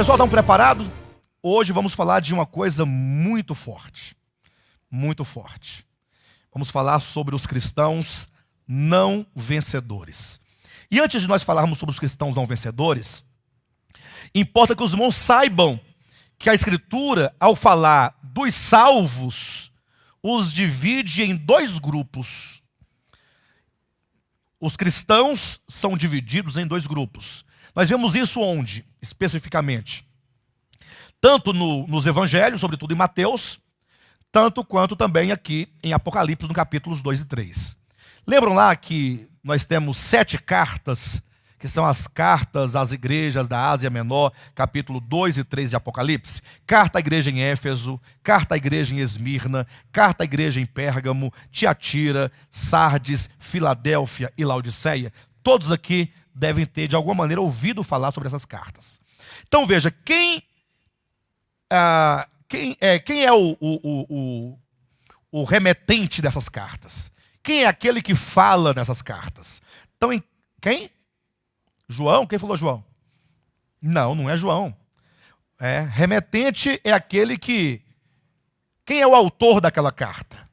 Pessoal, estão preparados? Hoje vamos falar de uma coisa muito forte. Muito forte. Vamos falar sobre os cristãos não vencedores. E antes de nós falarmos sobre os cristãos não vencedores, importa que os irmãos saibam que a Escritura, ao falar dos salvos, os divide em dois grupos. Os cristãos são divididos em dois grupos. Nós vemos isso onde, especificamente? Tanto nos evangelhos, sobretudo em Mateus, tanto quanto também aqui em Apocalipse, no capítulos 2 e 3. Lembram lá que nós temos 7 cartas, que são as cartas às igrejas da Ásia Menor, capítulo 2 e 3 de Apocalipse? Carta à igreja em Éfeso, carta à igreja em Esmirna, carta à igreja em Pérgamo, Tiatira, Sardes, Filadélfia e Laodiceia. Todos aqui devem ter, de alguma maneira, ouvido falar sobre essas cartas. Então veja, quem é o remetente dessas cartas? Quem é aquele que fala nessas cartas? Então, quem? João? Quem falou João? Não, não é João. Remetente é aquele que... Quem é o autor daquela carta?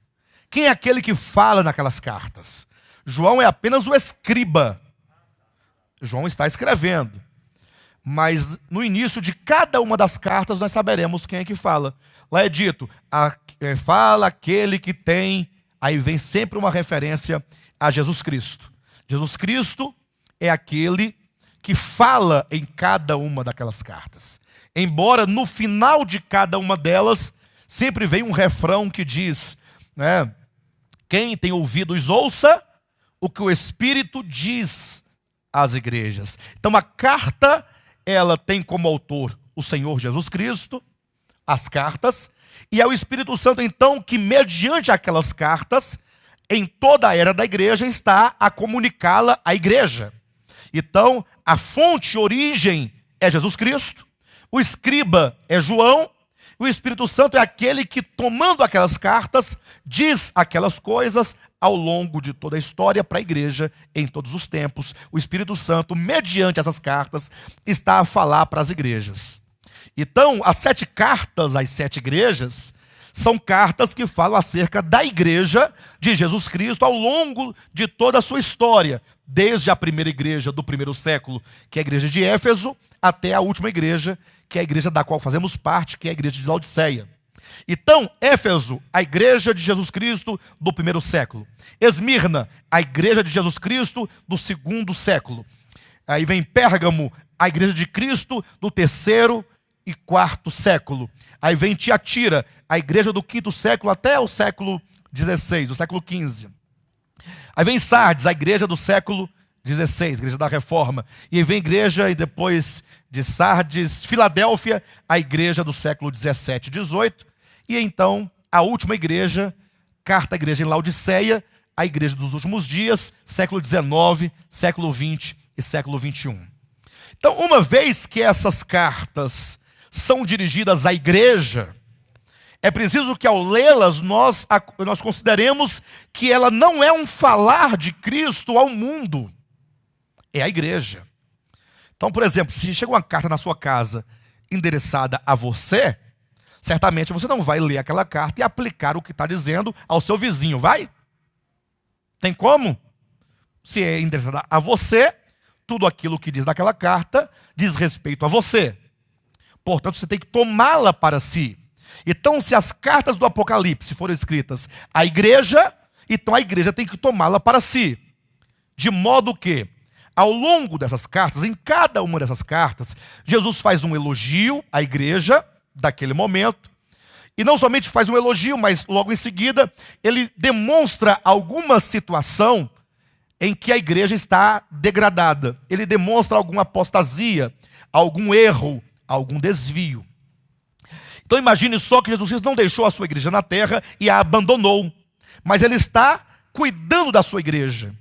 Quem é aquele que fala naquelas cartas? João é apenas o escriba. João está escrevendo. Mas no início de cada uma das cartas nós saberemos quem é que fala. Lá é dito, fala aquele que tem... Aí vem sempre uma referência a Jesus Cristo. Jesus Cristo é aquele que fala em cada uma daquelas cartas. Embora no final de cada uma delas sempre vem um refrão que diz, né, quem tem ouvidos ouça o que o Espírito diz às igrejas. Então a carta, ela tem como autor o Senhor Jesus Cristo, as cartas, e é o Espírito Santo então que mediante aquelas cartas, em toda a era da igreja, está a comunicá-la à igreja. Então, a fonte, origem é Jesus Cristo, o escriba é João, o Espírito Santo é aquele que, tomando aquelas cartas, diz aquelas coisas ao longo de toda a história para a igreja em todos os tempos. O Espírito Santo, mediante essas cartas, está a falar para as igrejas. Então, as 7 cartas às 7 igrejas são cartas que falam acerca da igreja de Jesus Cristo ao longo de toda a sua história, desde a primeira igreja do primeiro século, que é a igreja de Éfeso, até a última igreja, que é a igreja da qual fazemos parte, que é a igreja de Laodiceia. Então, Éfeso, a igreja de Jesus Cristo do primeiro século. Esmirna, a igreja de Jesus Cristo do segundo século. Aí vem Pérgamo, a igreja de Cristo do terceiro e quarto século. Aí vem Tiatira, a igreja do quinto século até o século XVI, do século XV. Aí vem Sardes, a igreja do século XVI, igreja da Reforma. E aí vem igreja, e depois de Sardes, Filadélfia, a igreja do século XVII e XVIII. E então, a última igreja, carta à igreja em Laodiceia, a igreja dos últimos dias, século XIX, século XX e século XXI. Então, uma vez que essas cartas são dirigidas à igreja, é preciso que ao lê-las nós consideremos que ela não é um falar de Cristo ao mundo, é a igreja. Então, por exemplo, se chega uma carta na sua casa endereçada a você, certamente você não vai ler aquela carta e aplicar o que está dizendo ao seu vizinho, vai? Tem como? Se é endereçada a você, tudo aquilo que diz naquela carta diz respeito a você. Portanto, você tem que tomá-la para si. Então, se as cartas do Apocalipse foram escritas à igreja, então a igreja tem que tomá-la para si. De modo que, ao longo dessas cartas, em cada uma dessas cartas, Jesus faz um elogio à igreja daquele momento. E não somente faz um elogio, mas logo em seguida, ele demonstra alguma situação em que a igreja está degradada. Ele demonstra alguma apostasia, algum erro, algum desvio. Então imagine só que Jesus Cristo não deixou a sua igreja na terra e a abandonou, mas ele está cuidando da sua igreja.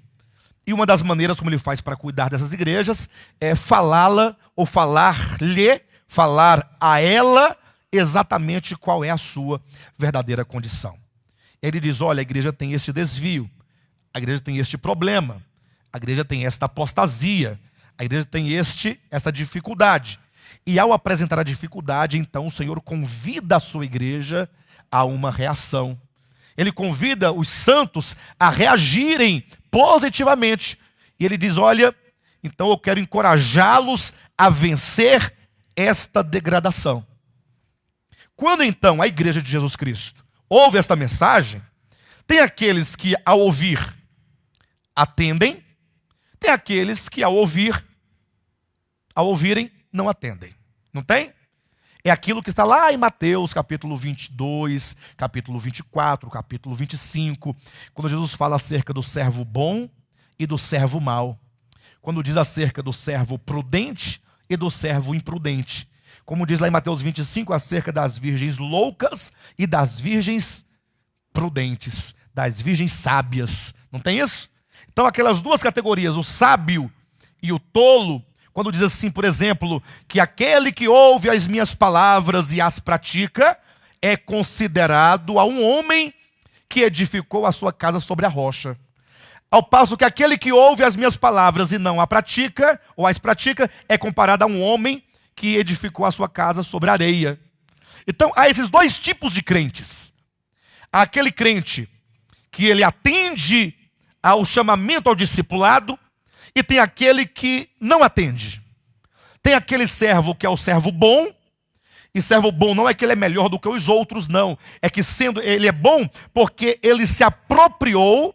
E uma das maneiras como ele faz para cuidar dessas igrejas é falá-la ou falar-lhe, falar a ela exatamente qual é a sua verdadeira condição. Ele diz, olha, a igreja tem esse desvio, a igreja tem este problema, a igreja tem esta apostasia, a igreja tem esta dificuldade. E ao apresentar a dificuldade, então o Senhor convida a sua igreja a uma reação. Ele convida os santos a reagirem positivamente. E ele diz: olha, então eu quero encorajá-los a vencer esta degradação. Quando então a igreja de Jesus Cristo ouve esta mensagem, tem aqueles que ao ouvir atendem, tem aqueles que ao ouvirem não atendem. Não tem? É aquilo que está lá em Mateus capítulo 22, capítulo 24, capítulo 25, quando Jesus fala acerca do servo bom e do servo mau. Quando diz acerca do servo prudente e do servo imprudente. Como diz lá em Mateus 25, acerca das virgens loucas e das virgens prudentes, das virgens sábias. Não tem isso? Então aquelas duas categorias, o sábio e o tolo, quando diz assim, por exemplo, que aquele que ouve as minhas palavras e as pratica, é considerado a um homem que edificou a sua casa sobre a rocha. Ao passo que aquele que ouve as minhas palavras e não a pratica, ou as pratica, é comparado a um homem que edificou a sua casa sobre a areia. Então, há esses dois tipos de crentes. Há aquele crente que ele atende ao chamamento ao discipulado, e tem aquele que não atende. Tem aquele servo que é o servo bom, e servo bom não é que ele é melhor do que os outros, não. É que sendo ele é bom porque ele se apropriou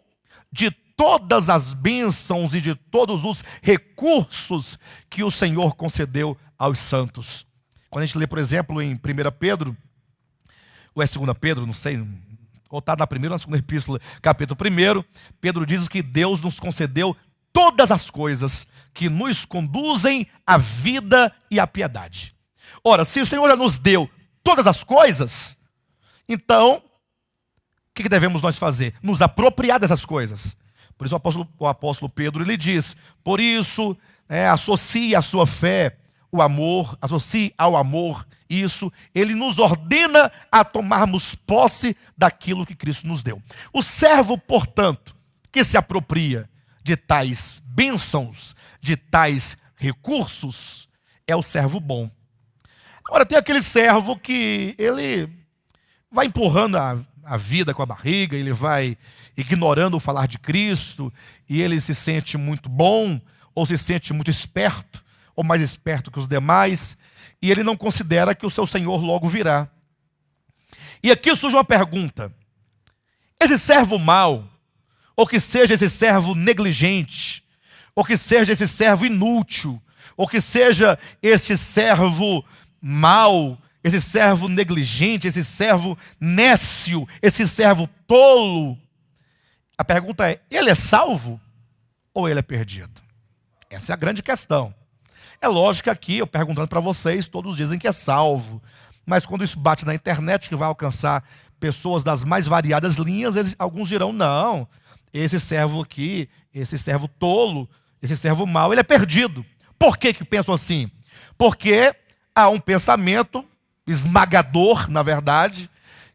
de todas as bênçãos e de todos os recursos que o Senhor concedeu aos santos. Quando a gente lê, por exemplo, em 1 Pedro, ou é 2 Pedro, não sei, ou está na primeira ou na segunda epístola, capítulo 1, Pedro diz que Deus nos concedeu todas as coisas que nos conduzem à vida e à piedade. Ora, se o Senhor já nos deu todas as coisas, então, o que devemos nós fazer? Nos apropriar dessas coisas. Por isso o apóstolo Pedro ele diz: por isso, associe a sua fé, o amor, associe ao amor isso. Ele nos ordena a tomarmos posse daquilo que Cristo nos deu. O servo, portanto, que se apropria de tais bênçãos, de tais recursos, é o servo bom. Agora tem aquele servo que ele vai empurrando a vida com a barriga, ele vai ignorando o falar de Cristo, e ele se sente muito bom, ou se sente muito esperto, ou mais esperto que os demais, e ele não considera que o seu Senhor logo virá. E aqui surge uma pergunta: esse servo mau, ou que seja esse servo negligente, ou que seja esse servo inútil, ou que seja esse servo mau, esse servo negligente, esse servo nécio, esse servo tolo, a pergunta é: ele é salvo ou ele é perdido? Essa é a grande questão. É lógico que aqui, eu perguntando para vocês, todos dizem que é salvo, mas quando isso bate na internet, que vai alcançar pessoas das mais variadas linhas, alguns dirão: não, esse servo aqui, esse servo tolo, esse servo mau, ele é perdido. Por que pensam assim? Porque há um pensamento esmagador, na verdade,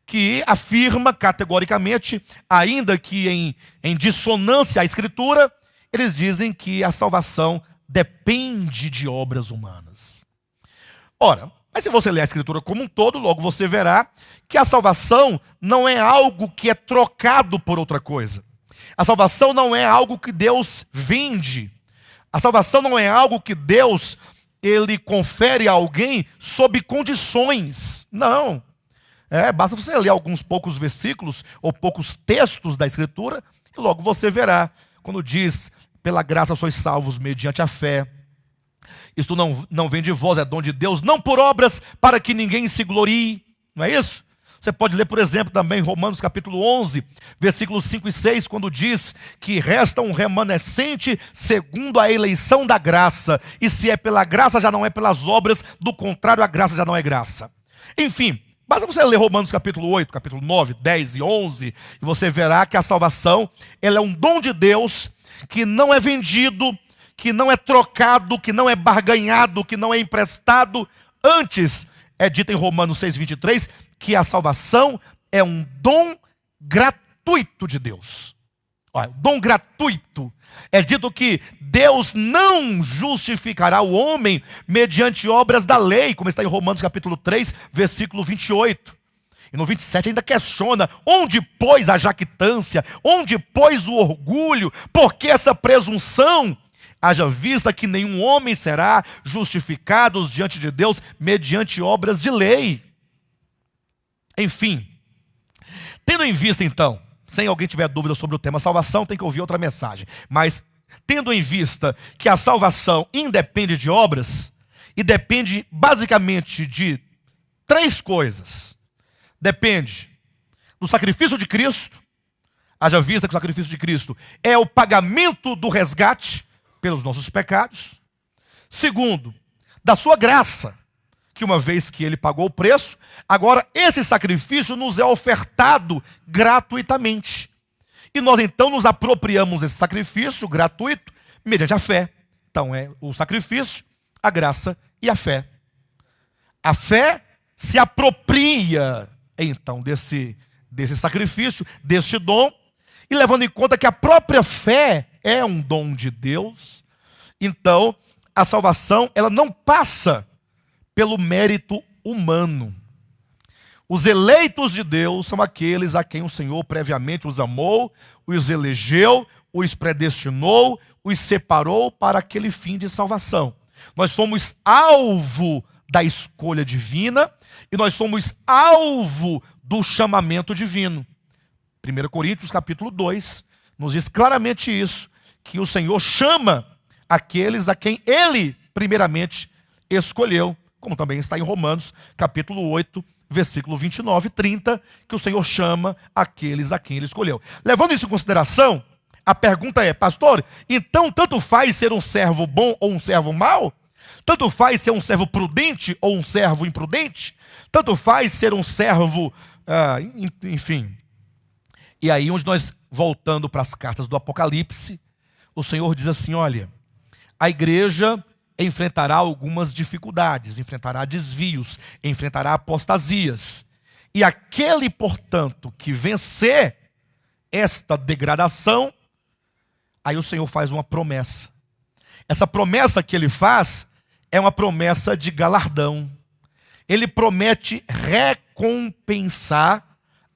que afirma categoricamente, ainda que em dissonância à Escritura, eles dizem que a salvação depende de obras humanas. Ora, mas se você ler a Escritura como um todo, logo você verá que a salvação não é algo que é trocado por outra coisa. A salvação não é algo que Deus vende. A salvação não é algo que Deus ele confere a alguém sob condições. Não. Basta você ler alguns poucos versículos ou poucos textos da Escritura e logo você verá. Quando diz: pela graça sois salvos mediante a fé. Isto não vem de vós, é dom de Deus, não por obras, para que ninguém se glorie. Não é isso? Você pode ler, por exemplo, também Romanos capítulo 11, versículos 5 e 6, quando diz que resta um remanescente segundo a eleição da graça. E se é pela graça, já não é pelas obras, do contrário, a graça já não é graça. Enfim, basta você ler Romanos capítulo 8, capítulo 9, 10 e 11, e você verá que a salvação ela é um dom de Deus, que não é vendido, que não é trocado, que não é barganhado, que não é emprestado. Antes, é dito em Romanos 6,23, que a salvação é um dom gratuito de Deus. Olha, dom gratuito. É dito que Deus não justificará o homem mediante obras da lei, como está em Romanos capítulo 3, versículo 28. E no 27 ainda questiona: onde pois a jactância? Onde pois o orgulho? Porque essa presunção? Haja vista que nenhum homem será justificado diante de Deus mediante obras de lei. Enfim, tendo em vista então, sem alguém tiver dúvida sobre o tema salvação, tem que ouvir outra mensagem. Mas, tendo em vista que a salvação independe de obras, e depende basicamente de três coisas. Depende do sacrifício de Cristo, haja vista que o sacrifício de Cristo é o pagamento do resgate pelos nossos pecados. Segundo, da sua graça, que uma vez que ele pagou o preço, agora esse sacrifício nos é ofertado gratuitamente. E nós então nos apropriamos desse sacrifício gratuito mediante a fé. Então é o sacrifício, a graça e a fé. A fé se apropria então desse sacrifício, deste dom, e levando em conta que a própria fé é um dom de Deus, então a salvação ela não passa pelo mérito humano. Os eleitos de Deus são aqueles a quem o Senhor previamente os amou, os elegeu, os predestinou, os separou para aquele fim de salvação. Nós somos alvo da escolha divina e nós somos alvo do chamamento divino. 1 Coríntios capítulo 2 nos diz claramente isso, que o Senhor chama aqueles a quem Ele primeiramente escolheu, como também está em Romanos capítulo 8, versículo 29 e 30, que o Senhor chama aqueles a quem Ele escolheu. Levando isso em consideração, a pergunta é: pastor, então tanto faz ser um servo bom ou um servo mau? Tanto faz ser um servo prudente ou um servo imprudente? Tanto faz ser um servo, enfim. E aí onde nós, voltando para as cartas do Apocalipse, o Senhor diz assim: olha, a igreja enfrentará algumas dificuldades, enfrentará desvios, enfrentará apostasias. E aquele, portanto, que vencer esta degradação, aí o Senhor faz uma promessa. Essa promessa que Ele faz é uma promessa de galardão. Ele promete recompensar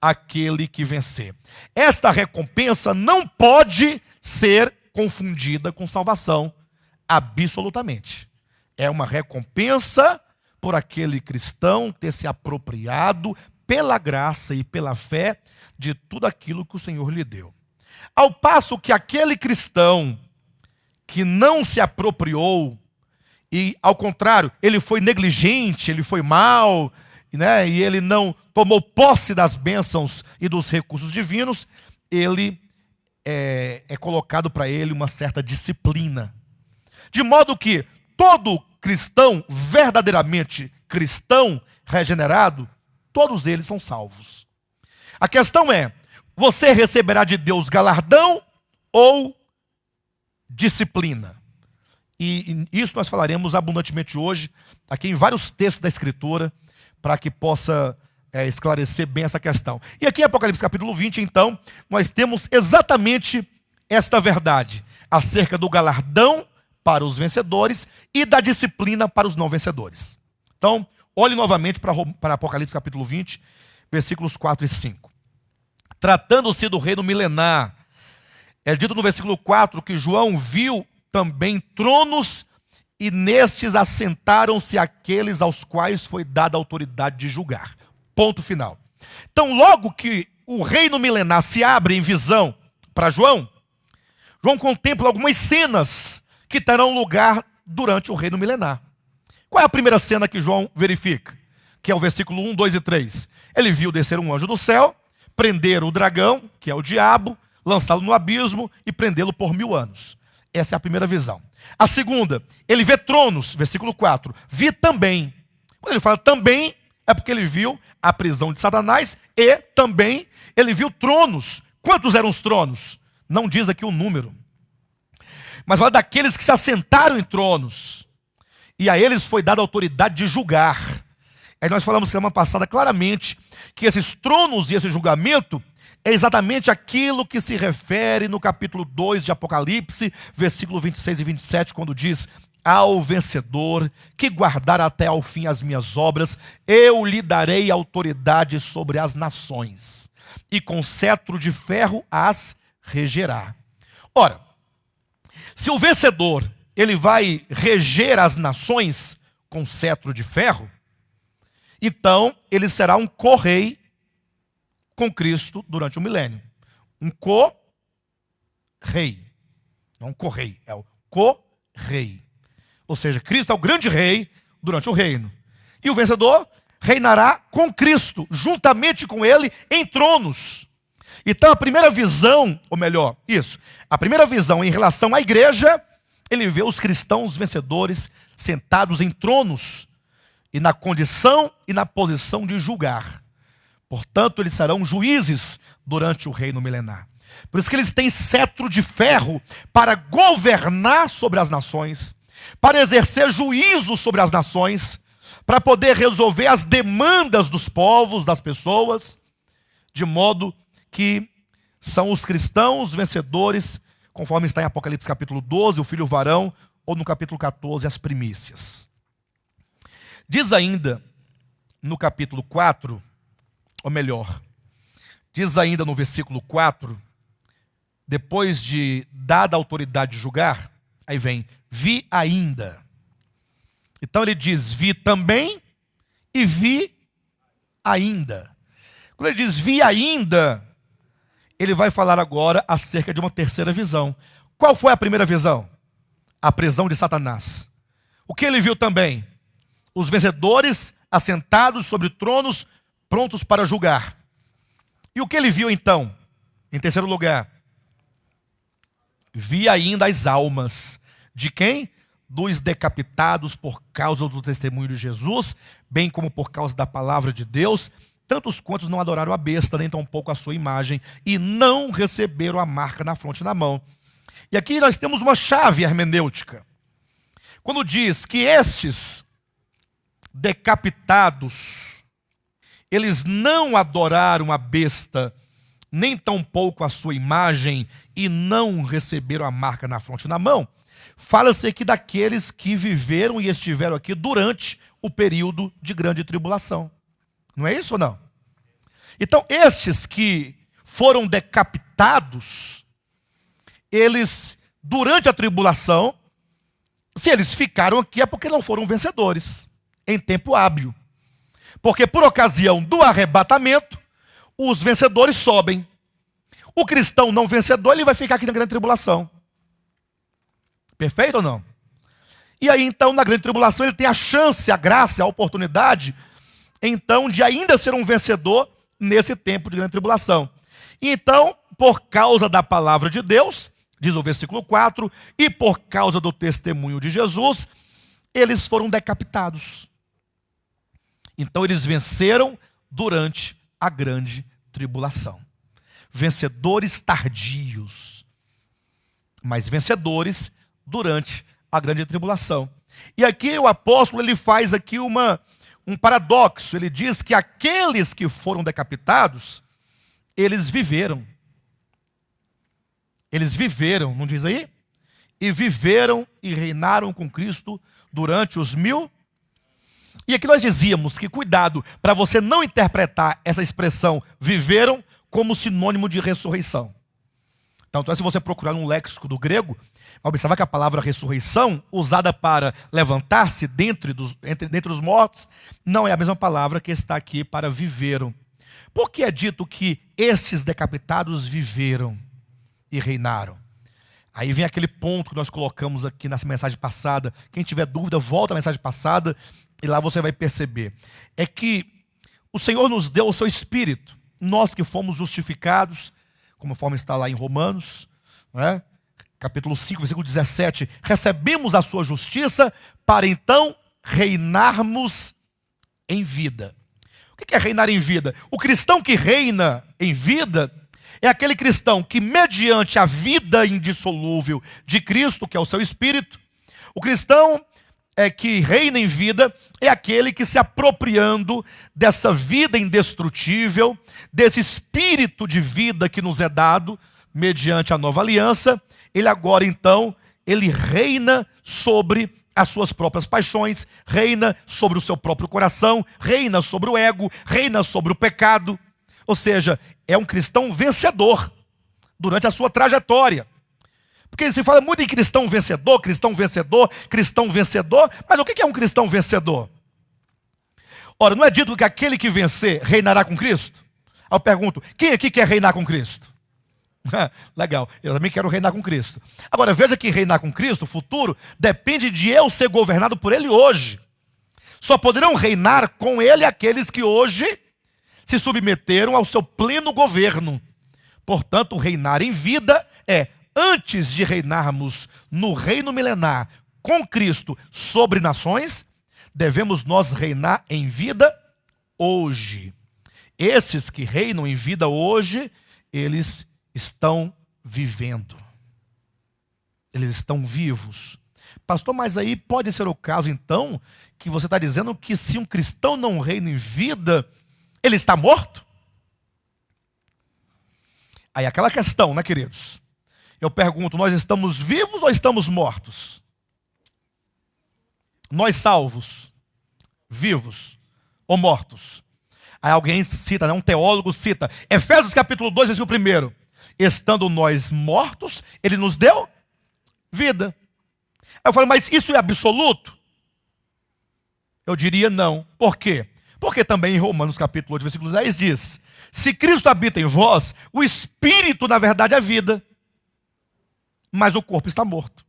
aquele que vencer. Esta recompensa não pode ser confundida com salvação. Absolutamente. É uma recompensa por aquele cristão ter se apropriado pela graça e pela fé de tudo aquilo que o Senhor lhe deu. Ao passo que aquele cristão que não se apropriou e, ao contrário, ele foi negligente, ele foi mau, né, e ele não tomou posse das bênçãos e dos recursos divinos, ele é colocado para ele uma certa disciplina. De modo que todo cristão, verdadeiramente cristão, regenerado, todos eles são salvos. A questão é: você receberá de Deus galardão ou disciplina? E isso nós falaremos abundantemente hoje, aqui em vários textos da Escritura, para que possa esclarecer bem essa questão. E aqui em Apocalipse capítulo 20, então, nós temos exatamente esta verdade acerca do galardão para os vencedores e da disciplina para os não vencedores. Então, olhe novamente para Apocalipse capítulo 20, versículos 4 e 5. Tratando-se do reino milenar, é dito no versículo 4 que João viu também tronos e nestes assentaram-se aqueles aos quais foi dada a autoridade de julgar. Ponto final. Então, logo que o reino milenar se abre em visão para João, João contempla algumas cenas que terão lugar durante o reino milenar. Qual é a primeira cena que João verifica? Que é o versículo 1, 2 e 3. Ele viu descer um anjo do céu, prender o dragão, que é o diabo, lançá-lo no abismo e prendê-lo por 1000 anos. Essa é a primeira visão. A segunda, ele vê tronos, versículo 4. Vi também. Quando ele fala também, é porque ele viu a prisão de Satanás e também ele viu tronos. Quantos eram os tronos? Não diz aqui o número. Mas fala daqueles que se assentaram em tronos. E a eles foi dada a autoridade de julgar. Aí nós falamos semana passada claramente que esses tronos e esse julgamento é exatamente aquilo que se refere no capítulo 2 de Apocalipse, versículo 26 e 27, quando diz: ao vencedor que guardar até ao fim as minhas obras, eu lhe darei autoridade sobre as nações, e com cetro de ferro as regerá. Ora, se o vencedor ele vai reger as nações com cetro de ferro, então ele será um co-rei com Cristo durante o milênio. Um co-rei. Não um co-rei, é o co-rei. Ou seja, Cristo é o grande rei durante o reino. E o vencedor reinará com Cristo, juntamente com ele, em tronos. Então a primeira visão, ou melhor, a primeira visão em relação à igreja, ele vê os cristãos vencedores sentados em tronos, e na condição e na posição de julgar. Portanto, eles serão juízes durante o reino milenar. Por isso que eles têm cetro de ferro para governar sobre as nações, para exercer juízo sobre as nações, para poder resolver as demandas dos povos, das pessoas, de modo que são os cristãos vencedores, conforme está em Apocalipse capítulo 12, o filho varão, ou no capítulo 14, as primícias. Diz ainda no capítulo 4, ou melhor, diz ainda no versículo 4, depois de dada a autoridade de julgar, aí vem, vi ainda. Então ele diz, vi também e vi ainda. Quando ele diz vi ainda, ele vai falar agora acerca de uma terceira visão. Qual foi a primeira visão? A prisão de Satanás. O que ele viu também? Os vencedores assentados sobre tronos, prontos para julgar. E o que ele viu então? Em terceiro lugar, vi ainda as almas. De quem? Dos decapitados por causa do testemunho de Jesus, bem como por causa da palavra de Deus, tantos quantos não adoraram a besta, nem tampouco a sua imagem, e não receberam a marca na fronte e na mão. E aqui nós temos uma chave hermenêutica. Quando diz que estes decapitados, eles não adoraram a besta, nem tampouco a sua imagem, e não receberam a marca na fronte e na mão, fala-se aqui daqueles que viveram e estiveram aqui durante o período de grande tribulação. Não é isso ou não? Então, estes que foram decapitados, eles, durante a tribulação, se eles ficaram aqui é porque não foram vencedores, em tempo hábil. Porque por ocasião do arrebatamento, os vencedores sobem. O cristão não vencedor, ele vai ficar aqui na grande tribulação. Perfeito ou não? E aí então, na grande tribulação, ele tem a chance, a graça, a oportunidade, então, de ainda ser um vencedor nesse tempo de grande tribulação. E então, por causa da palavra de Deus, diz o versículo 4, e por causa do testemunho de Jesus, eles foram decapitados. Então, eles venceram durante a grande tribulação. Vencedores tardios, mas vencedores durante a grande tribulação. E aqui o apóstolo ele faz aqui um paradoxo. Ele diz que aqueles que foram decapitados, eles viveram. Eles viveram, não diz aí? E viveram e reinaram com Cristo durante os 1000. E aqui nós dizíamos que cuidado para você não interpretar essa expressão viveram como sinônimo de ressurreição. Então, se você procurar no léxico do grego, vai observar que a palavra ressurreição, usada para levantar-se dentre os mortos, não é a mesma palavra que está aqui para viveram. Por que é dito que estes decapitados viveram e reinaram? Aí vem aquele ponto que nós colocamos aqui nessa mensagem passada. Quem tiver dúvida, volta à mensagem passada e lá você vai perceber. É que o Senhor nos deu o seu Espírito. Nós que fomos justificados, conforme está lá em Romanos, né? Capítulo 5, versículo 17, recebemos a sua justiça para então reinarmos em vida. O que é reinar em vida? O cristão que reina em vida é aquele cristão que, mediante a vida indissolúvel de Cristo, que é o seu Espírito, o cristão que reina em vida é aquele que, se apropriando dessa vida indestrutível, desse espírito de vida que nos é dado mediante a nova aliança, ele agora então, ele reina sobre as suas próprias paixões, reina sobre o seu próprio coração, reina sobre o ego, reina sobre o pecado. Ou seja, é um cristão vencedor durante a sua trajetória. Porque se fala muito em cristão vencedor, cristão vencedor, cristão vencedor, mas o que é um cristão vencedor? Ora, não é dito que aquele que vencer reinará com Cristo? Aí eu pergunto, quem aqui quer reinar com Cristo? Legal, eu também quero reinar com Cristo. Agora, veja que reinar com Cristo, o futuro, depende de eu ser governado por Ele hoje. Só poderão reinar com Ele aqueles que hoje se submeteram ao seu pleno governo. Portanto, reinar em vida é, antes de reinarmos no reino milenar com Cristo sobre nações, devemos nós reinar em vida hoje. Esses que reinam em vida hoje, eles estão vivendo. Eles estão vivos. Pastor, mas aí pode ser o caso então, que você está dizendo que se um cristão não reina em vida, ele está morto? Aí aquela questão, né, queridos? Eu pergunto, nós estamos vivos ou estamos mortos? Nós salvos, vivos ou mortos? Aí alguém cita, né, um teólogo cita, Efésios capítulo 2, versículo 1. Estando nós mortos, ele nos deu vida. Aí eu falo, mas isso é absoluto? Eu diria não. Por quê? Porque também em Romanos capítulo 8, versículo 10 diz, se Cristo habita em vós, o Espírito na verdade é vida, mas o corpo está morto.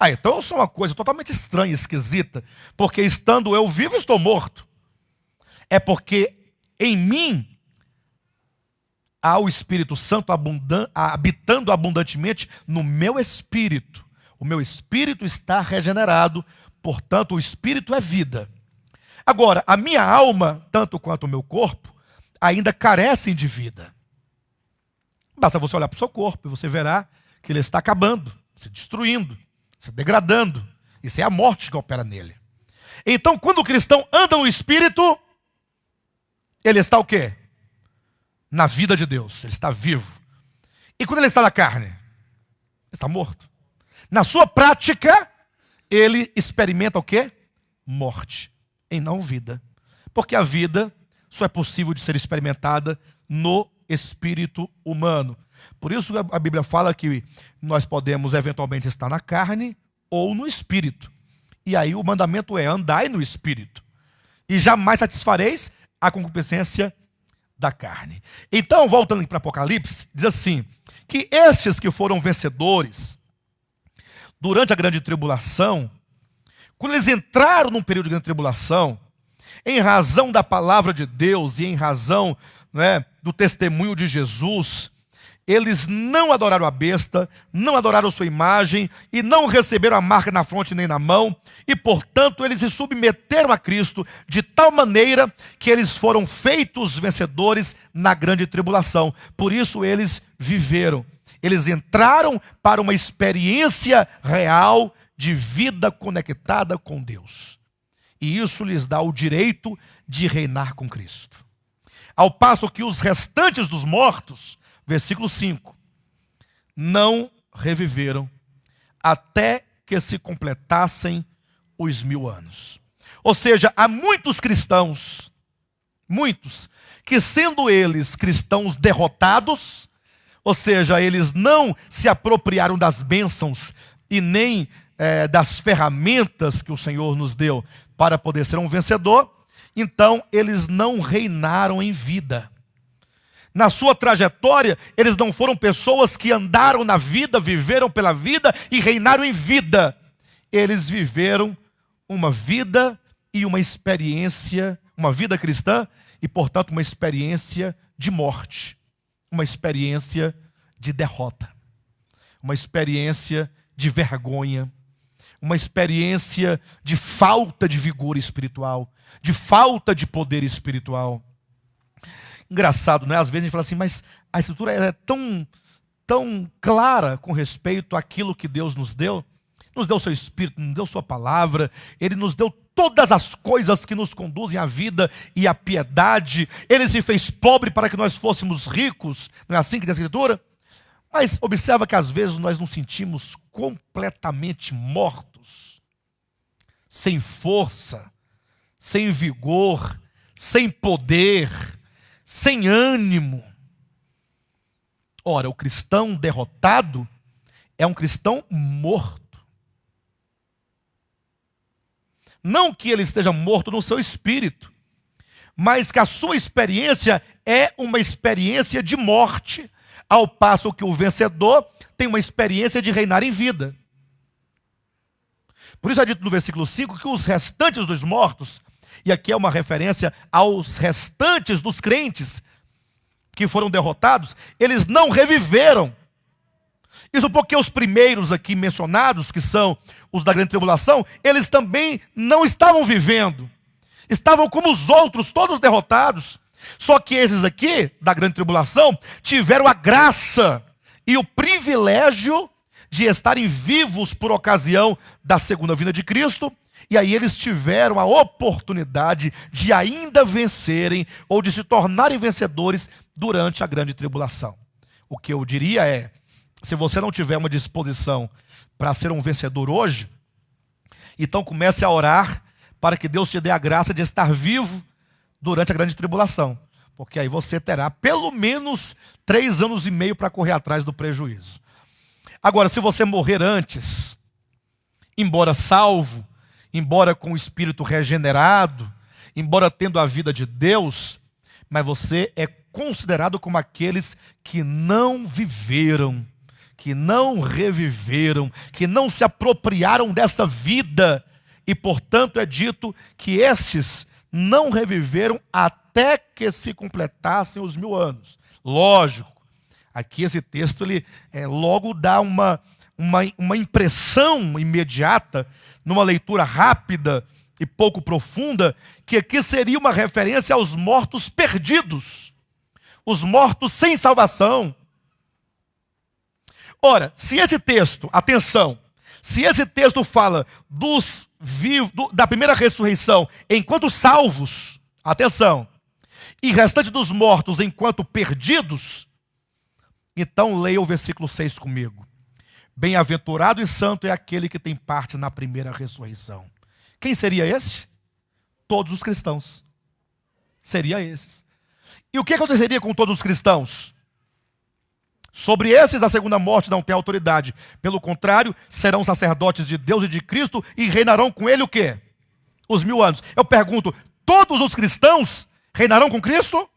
Então eu sou uma coisa totalmente estranha, esquisita, porque estando eu vivo, estou morto. É porque em mim há o Espírito Santo habitando abundantemente no meu espírito. O meu espírito está regenerado, portanto o espírito é vida. Agora, a minha alma, tanto quanto o meu corpo, ainda carecem de vida. Basta você olhar para o seu corpo e você verá que ele está acabando, se destruindo, se degradando. Isso é a morte que opera nele. Então, quando o cristão anda no Espírito, ele está o quê? Na vida de Deus, ele está vivo. E quando ele está na carne, ele está morto. Na sua prática, ele experimenta o quê? Morte, e não vida. Porque a vida só é possível de ser experimentada no espírito humano. Por isso a Bíblia fala que nós podemos eventualmente estar na carne ou no espírito. E aí o mandamento é andai no espírito. E jamais satisfareis a concupiscência da carne. Então, voltando para Apocalipse, diz assim, que estes que foram vencedores durante a grande tribulação, quando eles entraram num período de grande tribulação, em razão da palavra de Deus e em razão, né, do testemunho de Jesus, eles não adoraram a besta, não adoraram sua imagem e não receberam a marca na fronte nem na mão, e portanto eles se submeteram a Cristo de tal maneira que eles foram feitos vencedores na grande tribulação. Por isso eles viveram. Eles entraram para uma experiência real de vida conectada com Deus. E isso lhes dá o direito de reinar com Cristo. Ao passo que os restantes dos mortos, versículo 5, não reviveram até que se completassem os 1000 anos. Ou seja, há muitos cristãos, muitos, que sendo eles cristãos derrotados, ou seja, eles não se apropriaram das bênçãos e nem das ferramentas que o Senhor nos deu para poder ser um vencedor, então eles não reinaram em vida. Na sua trajetória, eles não foram pessoas que andaram na vida, viveram pela vida e reinaram em vida. Eles viveram uma vida e uma experiência, uma vida cristã e, portanto, uma experiência de morte, uma experiência de derrota, uma experiência de vergonha, uma experiência de falta de vigor espiritual, de falta de poder espiritual. Engraçado, né? Às vezes a gente fala assim, mas a Escritura é tão clara com respeito àquilo que Deus nos deu. nos deu o seu Espírito, nos deu sua palavra, Ele nos deu todas as coisas que nos conduzem à vida e à piedade. Ele se fez pobre para que nós fôssemos ricos. Não é assim que diz a Escritura? Mas observa que às vezes nós nos sentimos completamente mortos, sem força, sem vigor, sem poder, sem ânimo. Ora, o cristão derrotado é um cristão morto. Não que ele esteja morto no seu espírito, mas que a sua experiência é uma experiência de morte, ao passo que o vencedor tem uma experiência de reinar em vida. Por isso é dito no versículo 5 que os restantes dos mortos, e aqui é uma referência aos restantes dos crentes que foram derrotados, eles não reviveram. Isso porque os primeiros aqui mencionados, que são os da grande tribulação, eles também não estavam vivendo. Estavam como os outros, todos derrotados. Só que esses aqui, da grande tribulação, tiveram a graça e o privilégio de estarem vivos por ocasião da segunda vinda de Cristo. E aí eles tiveram a oportunidade de ainda vencerem ou de se tornarem vencedores durante a grande tribulação. O que eu diria é, se você não tiver uma disposição para ser um vencedor hoje, então comece a orar para que Deus te dê a graça de estar vivo durante a grande tribulação. Porque aí você terá pelo menos 3 anos e meio para correr atrás do prejuízo. Agora, se você morrer antes, embora salvo, embora com o espírito regenerado, embora tendo a vida de Deus, mas você é considerado como aqueles que não viveram, que não reviveram, que não se apropriaram dessa vida, e portanto é dito que estes não reviveram até que se completassem os 1000 anos. Lógico, aqui esse texto ele logo dá uma impressão imediata, numa leitura rápida e pouco profunda, que aqui seria uma referência aos mortos perdidos, os mortos sem salvação. Ora, se esse texto, atenção, se esse texto fala dos vivos, da primeira ressurreição enquanto salvos, atenção, e restante dos mortos enquanto perdidos, então leia o versículo 6 comigo. Bem-aventurado e santo é aquele que tem parte na primeira ressurreição. Quem seria esse? Todos os cristãos. Seria esses. E o que aconteceria com todos os cristãos? Sobre esses a segunda morte não tem autoridade. Pelo contrário, serão sacerdotes de Deus e de Cristo e reinarão com ele o quê? Os 1000 anos. Eu pergunto, todos os cristãos reinarão com Cristo?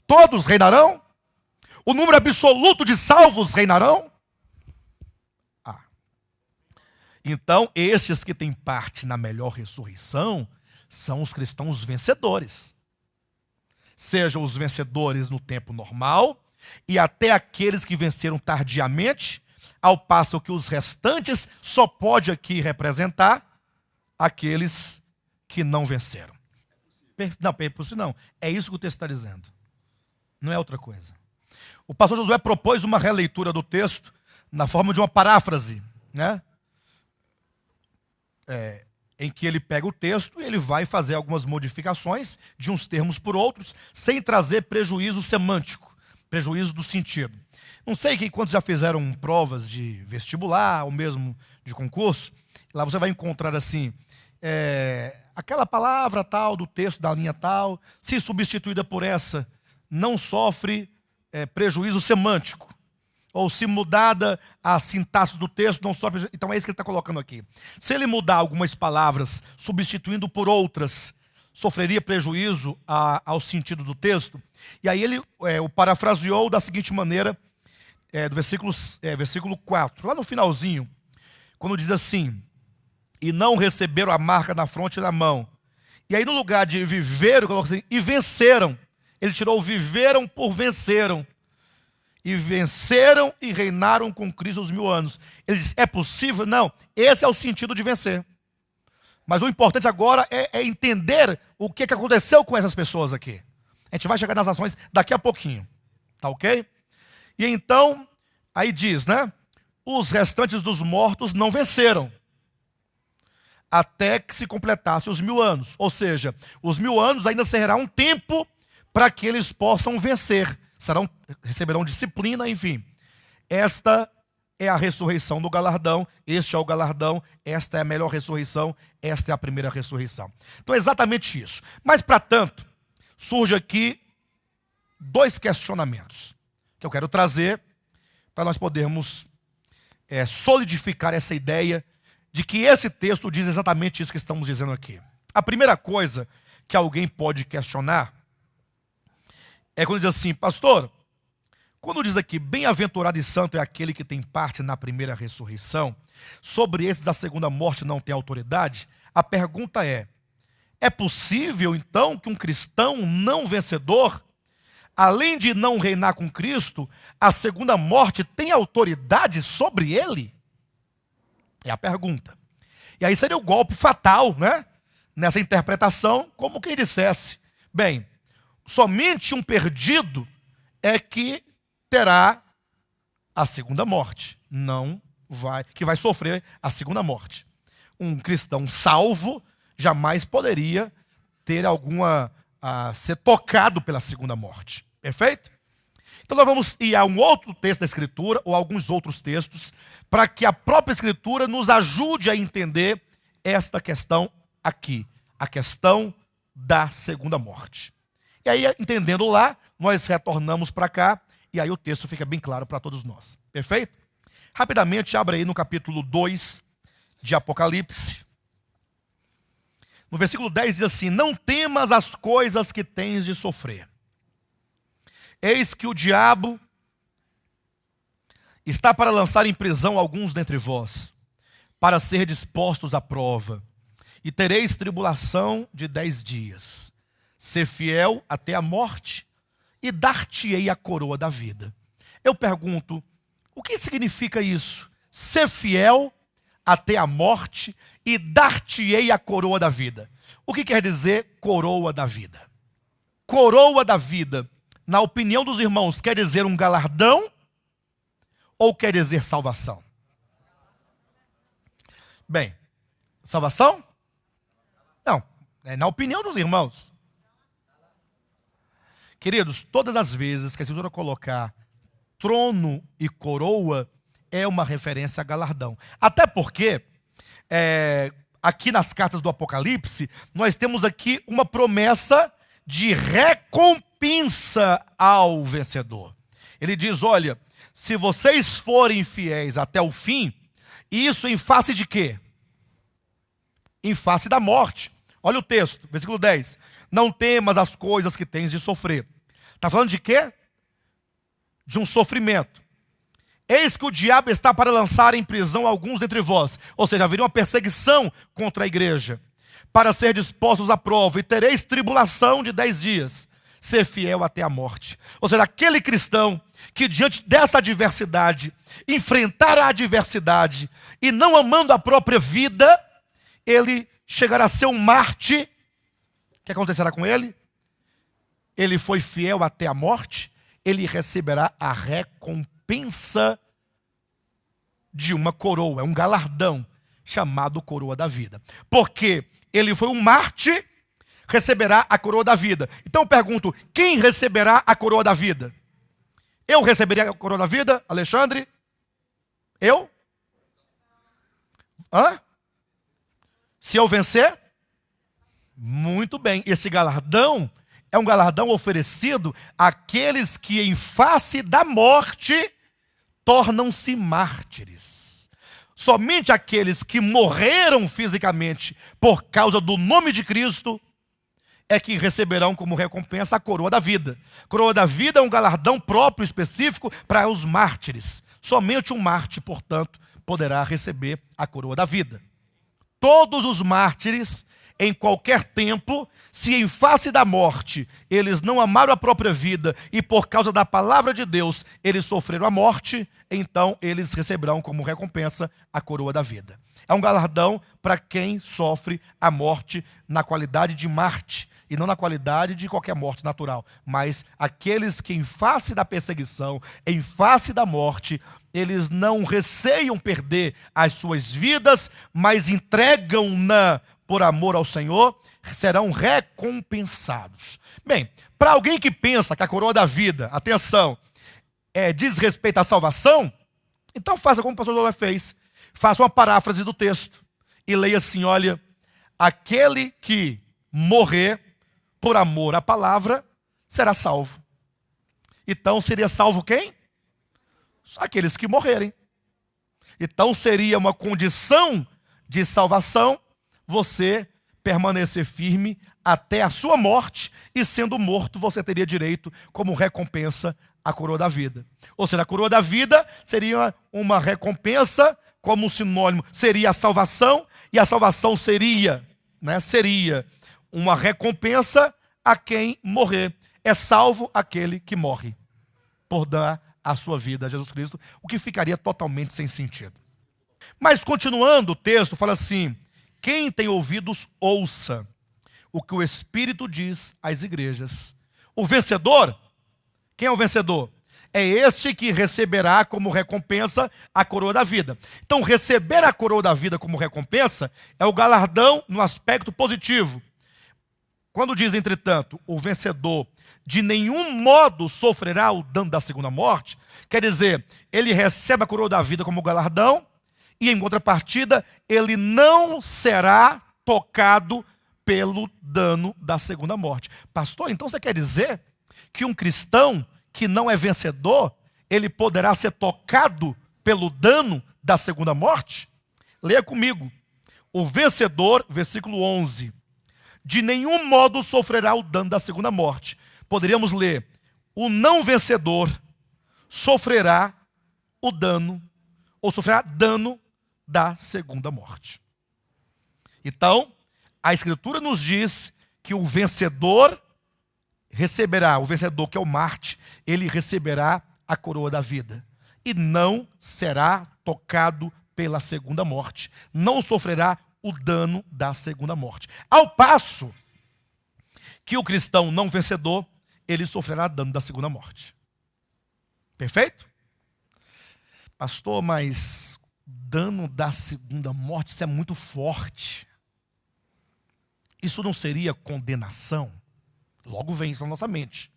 Todos reinarão? O número absoluto de salvos reinarão? Então, estes que têm parte na melhor ressurreição são os cristãos vencedores. Sejam os vencedores no tempo normal e até aqueles que venceram tardiamente, ao passo que os restantes só pode aqui representar aqueles que não venceram. Não, não. É isso que o texto está dizendo. Não é outra coisa. O pastor Josué propôs uma releitura do texto na forma de uma paráfrase, né? Em que ele pega o texto e ele vai fazer algumas modificações de uns termos por outros, sem trazer prejuízo semântico, prejuízo do sentido. Não sei que quantos já fizeram provas de vestibular ou mesmo de concurso, lá você vai encontrar assim, aquela palavra tal do texto da linha tal, se substituída por essa, não sofre prejuízo semântico. Ou se mudada a sintaxe do texto, não sofre. Então é isso que ele está colocando aqui. Se ele mudar algumas palavras, substituindo por outras, sofreria prejuízo ao sentido do texto. E aí ele o parafraseou da seguinte maneira, do versículo 4, lá no finalzinho, quando diz assim, e não receberam a marca na fronte e na mão. E aí no lugar de viveram, coloca assim, e venceram. Ele tirou viveram por venceram. E venceram e reinaram com Cristo os 1000 anos. Ele diz, é possível? Não, esse é o sentido de vencer. Mas o importante agora é entender o que aconteceu com essas pessoas aqui. A gente vai chegar nas ações daqui a pouquinho. Tá ok? E então, aí diz, né? os restantes dos mortos não venceram, até que se completasse os 1000 anos. Ou seja, os 1000 anos ainda será um tempo para que eles possam vencer. Receberão disciplina, enfim. Esta é a ressurreição do galardão, este é o galardão, esta é a melhor ressurreição, esta é a primeira ressurreição. Então é exatamente isso. Mas, para tanto, surge aqui 2 questionamentos que eu quero trazer para nós podermos solidificar essa ideia de que esse texto diz exatamente isso que estamos dizendo aqui. A primeira coisa que alguém pode questionar é quando diz assim: pastor, quando diz aqui, bem-aventurado e santo é aquele que tem parte na primeira ressurreição, sobre esses a segunda morte não tem autoridade, a pergunta é possível então que um cristão não vencedor, além de não reinar com Cristo, a segunda morte tem autoridade sobre ele? É a pergunta. E aí seria o golpe fatal, né? Nessa interpretação, como quem dissesse: bem, somente um perdido é que terá a segunda morte, que vai sofrer a segunda morte. Um cristão salvo jamais poderia ter ser tocado pela segunda morte. Perfeito? Então nós vamos ir a um outro texto da Escritura, ou alguns outros textos, para que a própria Escritura nos ajude a entender esta questão aqui, a questão da segunda morte. E aí, entendendo lá, nós retornamos para cá, e aí o texto fica bem claro para todos nós. Perfeito? Rapidamente, abre aí no capítulo 2 de Apocalipse. No versículo 10 diz assim: não temas as coisas que tens de sofrer. Eis que o diabo está para lançar em prisão alguns dentre vós, para ser dispostos à prova, e tereis tribulação de 10 dias. Ser fiel até a morte, e dar-te-ei a coroa da vida. Eu pergunto, o que significa isso? Ser fiel até a morte, e dar-te-ei a coroa da vida. O que quer dizer coroa da vida? Coroa da vida, na opinião dos irmãos, quer dizer um galardão ou quer dizer salvação? Bem, salvação? Não, é na opinião dos irmãos. Queridos, todas as vezes que a Escritura colocar trono e coroa, é uma referência a galardão. Até porque, aqui nas cartas do Apocalipse, nós temos aqui uma promessa de recompensa ao vencedor. Ele diz: olha, se vocês forem fiéis até o fim, isso em face de quê? Em face da morte. Olha o texto, versículo 10. Não temas as coisas que tens de sofrer. Está falando de quê? De um sofrimento. Eis que o diabo está para lançar em prisão alguns dentre vós. Ou seja, haveria uma perseguição contra a igreja, para ser dispostos à prova, e tereis tribulação de 10 dias. Ser fiel até a morte. Ou seja, aquele cristão que diante dessa adversidade, enfrentar a adversidade, e não amando a própria vida, ele chegará a ser um mártir. O que acontecerá com ele? Ele foi fiel até a morte, ele receberá a recompensa de uma coroa, um galardão, chamado coroa da vida. Porque ele foi um mártir, receberá a coroa da vida. Então eu pergunto, quem receberá a coroa da vida? Eu receberia a coroa da vida, Alexandre? Eu? Se eu vencer? Muito bem, esse galardão é um galardão oferecido àqueles que em face da morte tornam-se mártires. Somente aqueles que morreram fisicamente por causa do nome de Cristo é que receberão como recompensa a coroa da vida. Coroa da vida é um galardão próprio, específico para os mártires. Somente um mártir, portanto, poderá receber a coroa da vida. Todos os mártires, em qualquer tempo, se em face da morte eles não amaram a própria vida e por causa da palavra de Deus eles sofreram a morte, então eles receberão como recompensa a coroa da vida. É um galardão para quem sofre a morte na qualidade de mártir. e não na qualidade de qualquer morte natural, mas aqueles que em face da perseguição, em face da morte, eles não receiam perder as suas vidas, mas entregam-na por amor ao Senhor, serão recompensados. Bem, para alguém que pensa que a coroa da vida, atenção, diz respeito à salvação, então faça como o pastor José fez, faça uma paráfrase do texto e leia assim, olha, aquele que morrer por amor à palavra será salvo. Então seria salvo quem? Aqueles que morrerem. Então seria uma condição de salvação você permanecer firme até a sua morte, e sendo morto você teria direito como recompensa à coroa da vida. Ou seja, a coroa da vida seria uma recompensa, como um sinônimo, seria a salvação, e a salvação seria uma recompensa a quem morrer. É salvo aquele que morre por dar a sua vida a Jesus Cristo, o que ficaria totalmente sem sentido. Mas continuando o texto, fala assim, quem tem ouvidos, ouça o que o Espírito diz às igrejas. O vencedor, quem é o vencedor? É este que receberá como recompensa a coroa da vida. Então, receber a coroa da vida como recompensa é o galardão no aspecto positivo. Quando diz, entretanto, o vencedor de nenhum modo sofrerá o dano da segunda morte, quer dizer, ele recebe a coroa da vida como galardão, e em contrapartida, ele não será tocado pelo dano da segunda morte. Pastor, então você quer dizer que um cristão que não é vencedor, ele poderá ser tocado pelo dano da segunda morte? Leia comigo. O vencedor, versículo 11, de nenhum modo sofrerá o dano da segunda morte. Poderíamos ler, o não vencedor sofrerá o dano, ou sofrerá dano da segunda morte. Então, a Escritura nos diz que o vencedor receberá, o vencedor que é o Marte, ele receberá a coroa da vida e não será tocado pela segunda morte, não sofrerá o dano da segunda morte. Ao passo que o cristão não vencedor, ele sofrerá dano da segunda morte. Perfeito? Pastor, mas dano da segunda morte, isso é muito forte. Isso não seria condenação? Logo vem isso na nossa mente,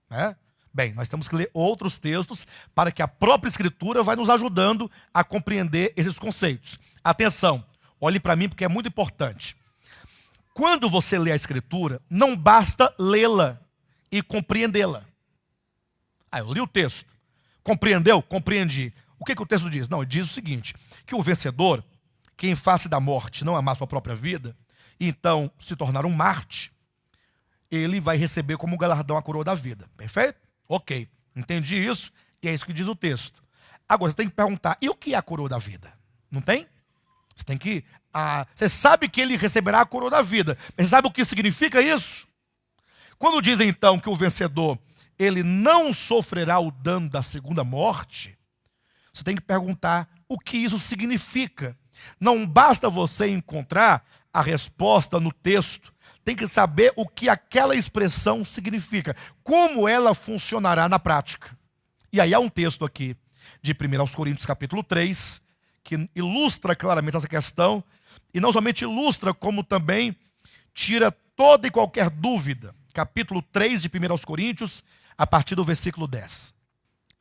né? Bem, nós temos que ler outros textos para que a própria Escritura vai nos ajudando a compreender esses conceitos. Atenção, olhe para mim porque é muito importante. Quando você lê a Escritura, não basta lê-la e compreendê-la. Eu li o texto. Compreendeu? Compreendi. O que o texto diz? Não, ele diz o seguinte, que o vencedor, que em face da morte não amar sua própria vida, e então se tornar um Marte, ele vai receber como galardão a coroa da vida. Perfeito? Ok, entendi isso, e é isso que diz o texto. Agora, você tem que perguntar, e o que é a coroa da vida? Não tem? Você tem que... você sabe que ele receberá a coroa da vida, mas sabe o que significa isso? Quando diz então que o vencedor, ele não sofrerá o dano da segunda morte, você tem que perguntar o que isso significa. Não basta você encontrar a resposta no texto, tem que saber o que aquela expressão significa, como ela funcionará na prática. E aí há um texto aqui, de 1 Coríntios capítulo 3, que ilustra claramente essa questão, e não somente ilustra, como também tira toda e qualquer dúvida. Capítulo 3 de 1 Coríntios, a partir do versículo 10.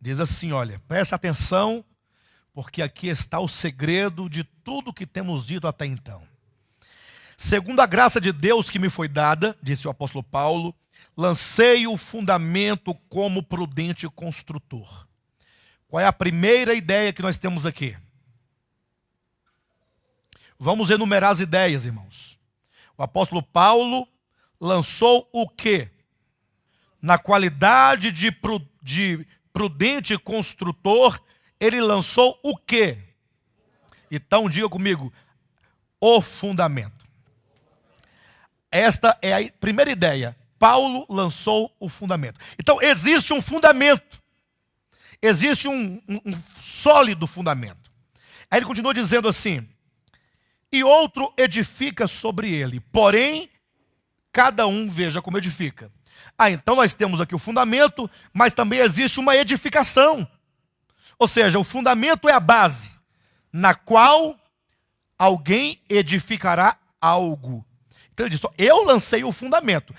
Diz assim, olha, preste atenção, porque aqui está o segredo de tudo que temos dito até então. Segundo a graça de Deus que me foi dada, disse o apóstolo Paulo, lancei o fundamento como prudente construtor. Qual é a primeira ideia que nós temos aqui? Vamos enumerar as ideias, irmãos. O apóstolo Paulo lançou o quê? Na qualidade de prudente construtor, ele lançou o quê? Então diga comigo, o fundamento. Esta é a primeira ideia. Paulo lançou o fundamento. Então existe um fundamento. Existe um sólido fundamento. Aí ele continua dizendo assim, e outro edifica sobre ele. Porém, cada um veja como edifica. Então nós temos aqui o fundamento, mas também existe uma edificação. Ou seja, o fundamento é a base, na qual alguém edificará algo. Então ele diz, eu lancei o fundamento.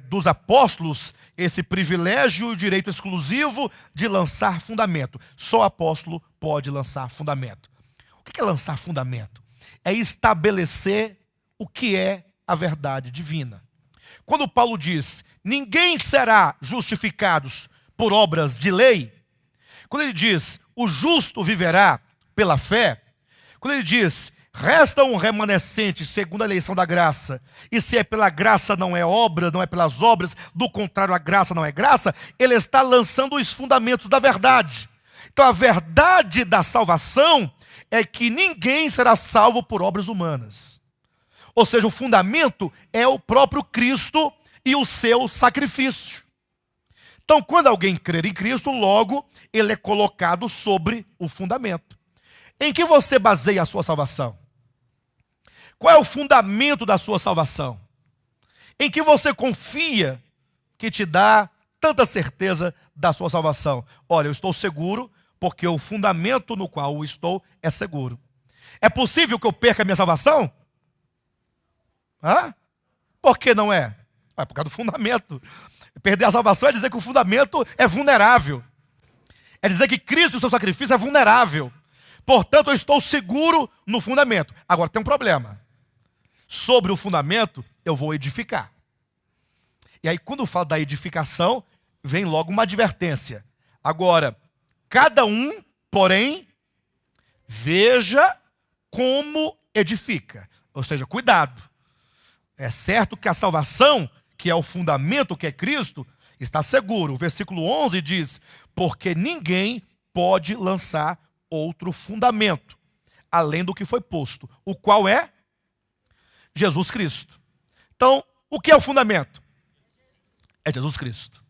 Dos apóstolos esse privilégio e o direito exclusivo de lançar fundamento. Só o apóstolo pode lançar fundamento. O que é lançar fundamento? É estabelecer o que é a verdade divina. Quando Paulo diz, ninguém será justificado por obras de lei, quando ele diz, o justo viverá pela fé, quando ele diz, resta um remanescente segundo a eleição da graça, e se é pela graça não é obra, não é pelas obras, do contrário a graça não é graça, ele está lançando os fundamentos da verdade. Então a verdade da salvação é que ninguém será salvo por obras humanas. Ou seja, o fundamento é o próprio Cristo e o seu sacrifício. Então, quando alguém crer em Cristo, logo ele é colocado sobre o fundamento. Em que você baseia a sua salvação? Qual é o fundamento da sua salvação? Em que você confia que te dá tanta certeza da sua salvação? Olha, eu estou seguro porque o fundamento no qual eu estou é seguro. É possível que eu perca a minha salvação? Por que não é? É por causa do fundamento. Perder a salvação é dizer que o fundamento é vulnerável. É dizer que Cristo e o seu sacrifício é vulnerável. Portanto, eu estou seguro no fundamento. Agora, tem um problema. Sobre o fundamento, eu vou edificar. E aí, quando eu falo da edificação, vem logo uma advertência. Agora, cada um, porém, veja como edifica. Ou seja, cuidado. É certo que a salvação, que é o fundamento, que é Cristo, está seguro. O versículo 11 diz, porque ninguém pode lançar outro fundamento, além do que foi posto, o qual é Jesus Cristo. Então, o que é o fundamento? É Jesus Cristo.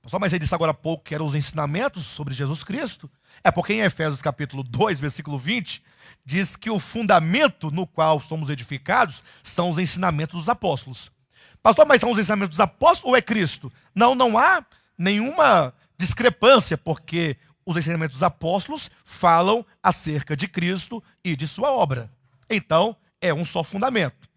Pessoal, mas ele disse agora há pouco que eram os ensinamentos sobre Jesus Cristo. É porque em Efésios capítulo 2, versículo 20, diz que o fundamento no qual somos edificados são os ensinamentos dos apóstolos. Pastor, mas são os ensinamentos dos apóstolos ou é Cristo? Não há nenhuma discrepância, porque os ensinamentos dos apóstolos falam acerca de Cristo e de sua obra. Então, é um só fundamento.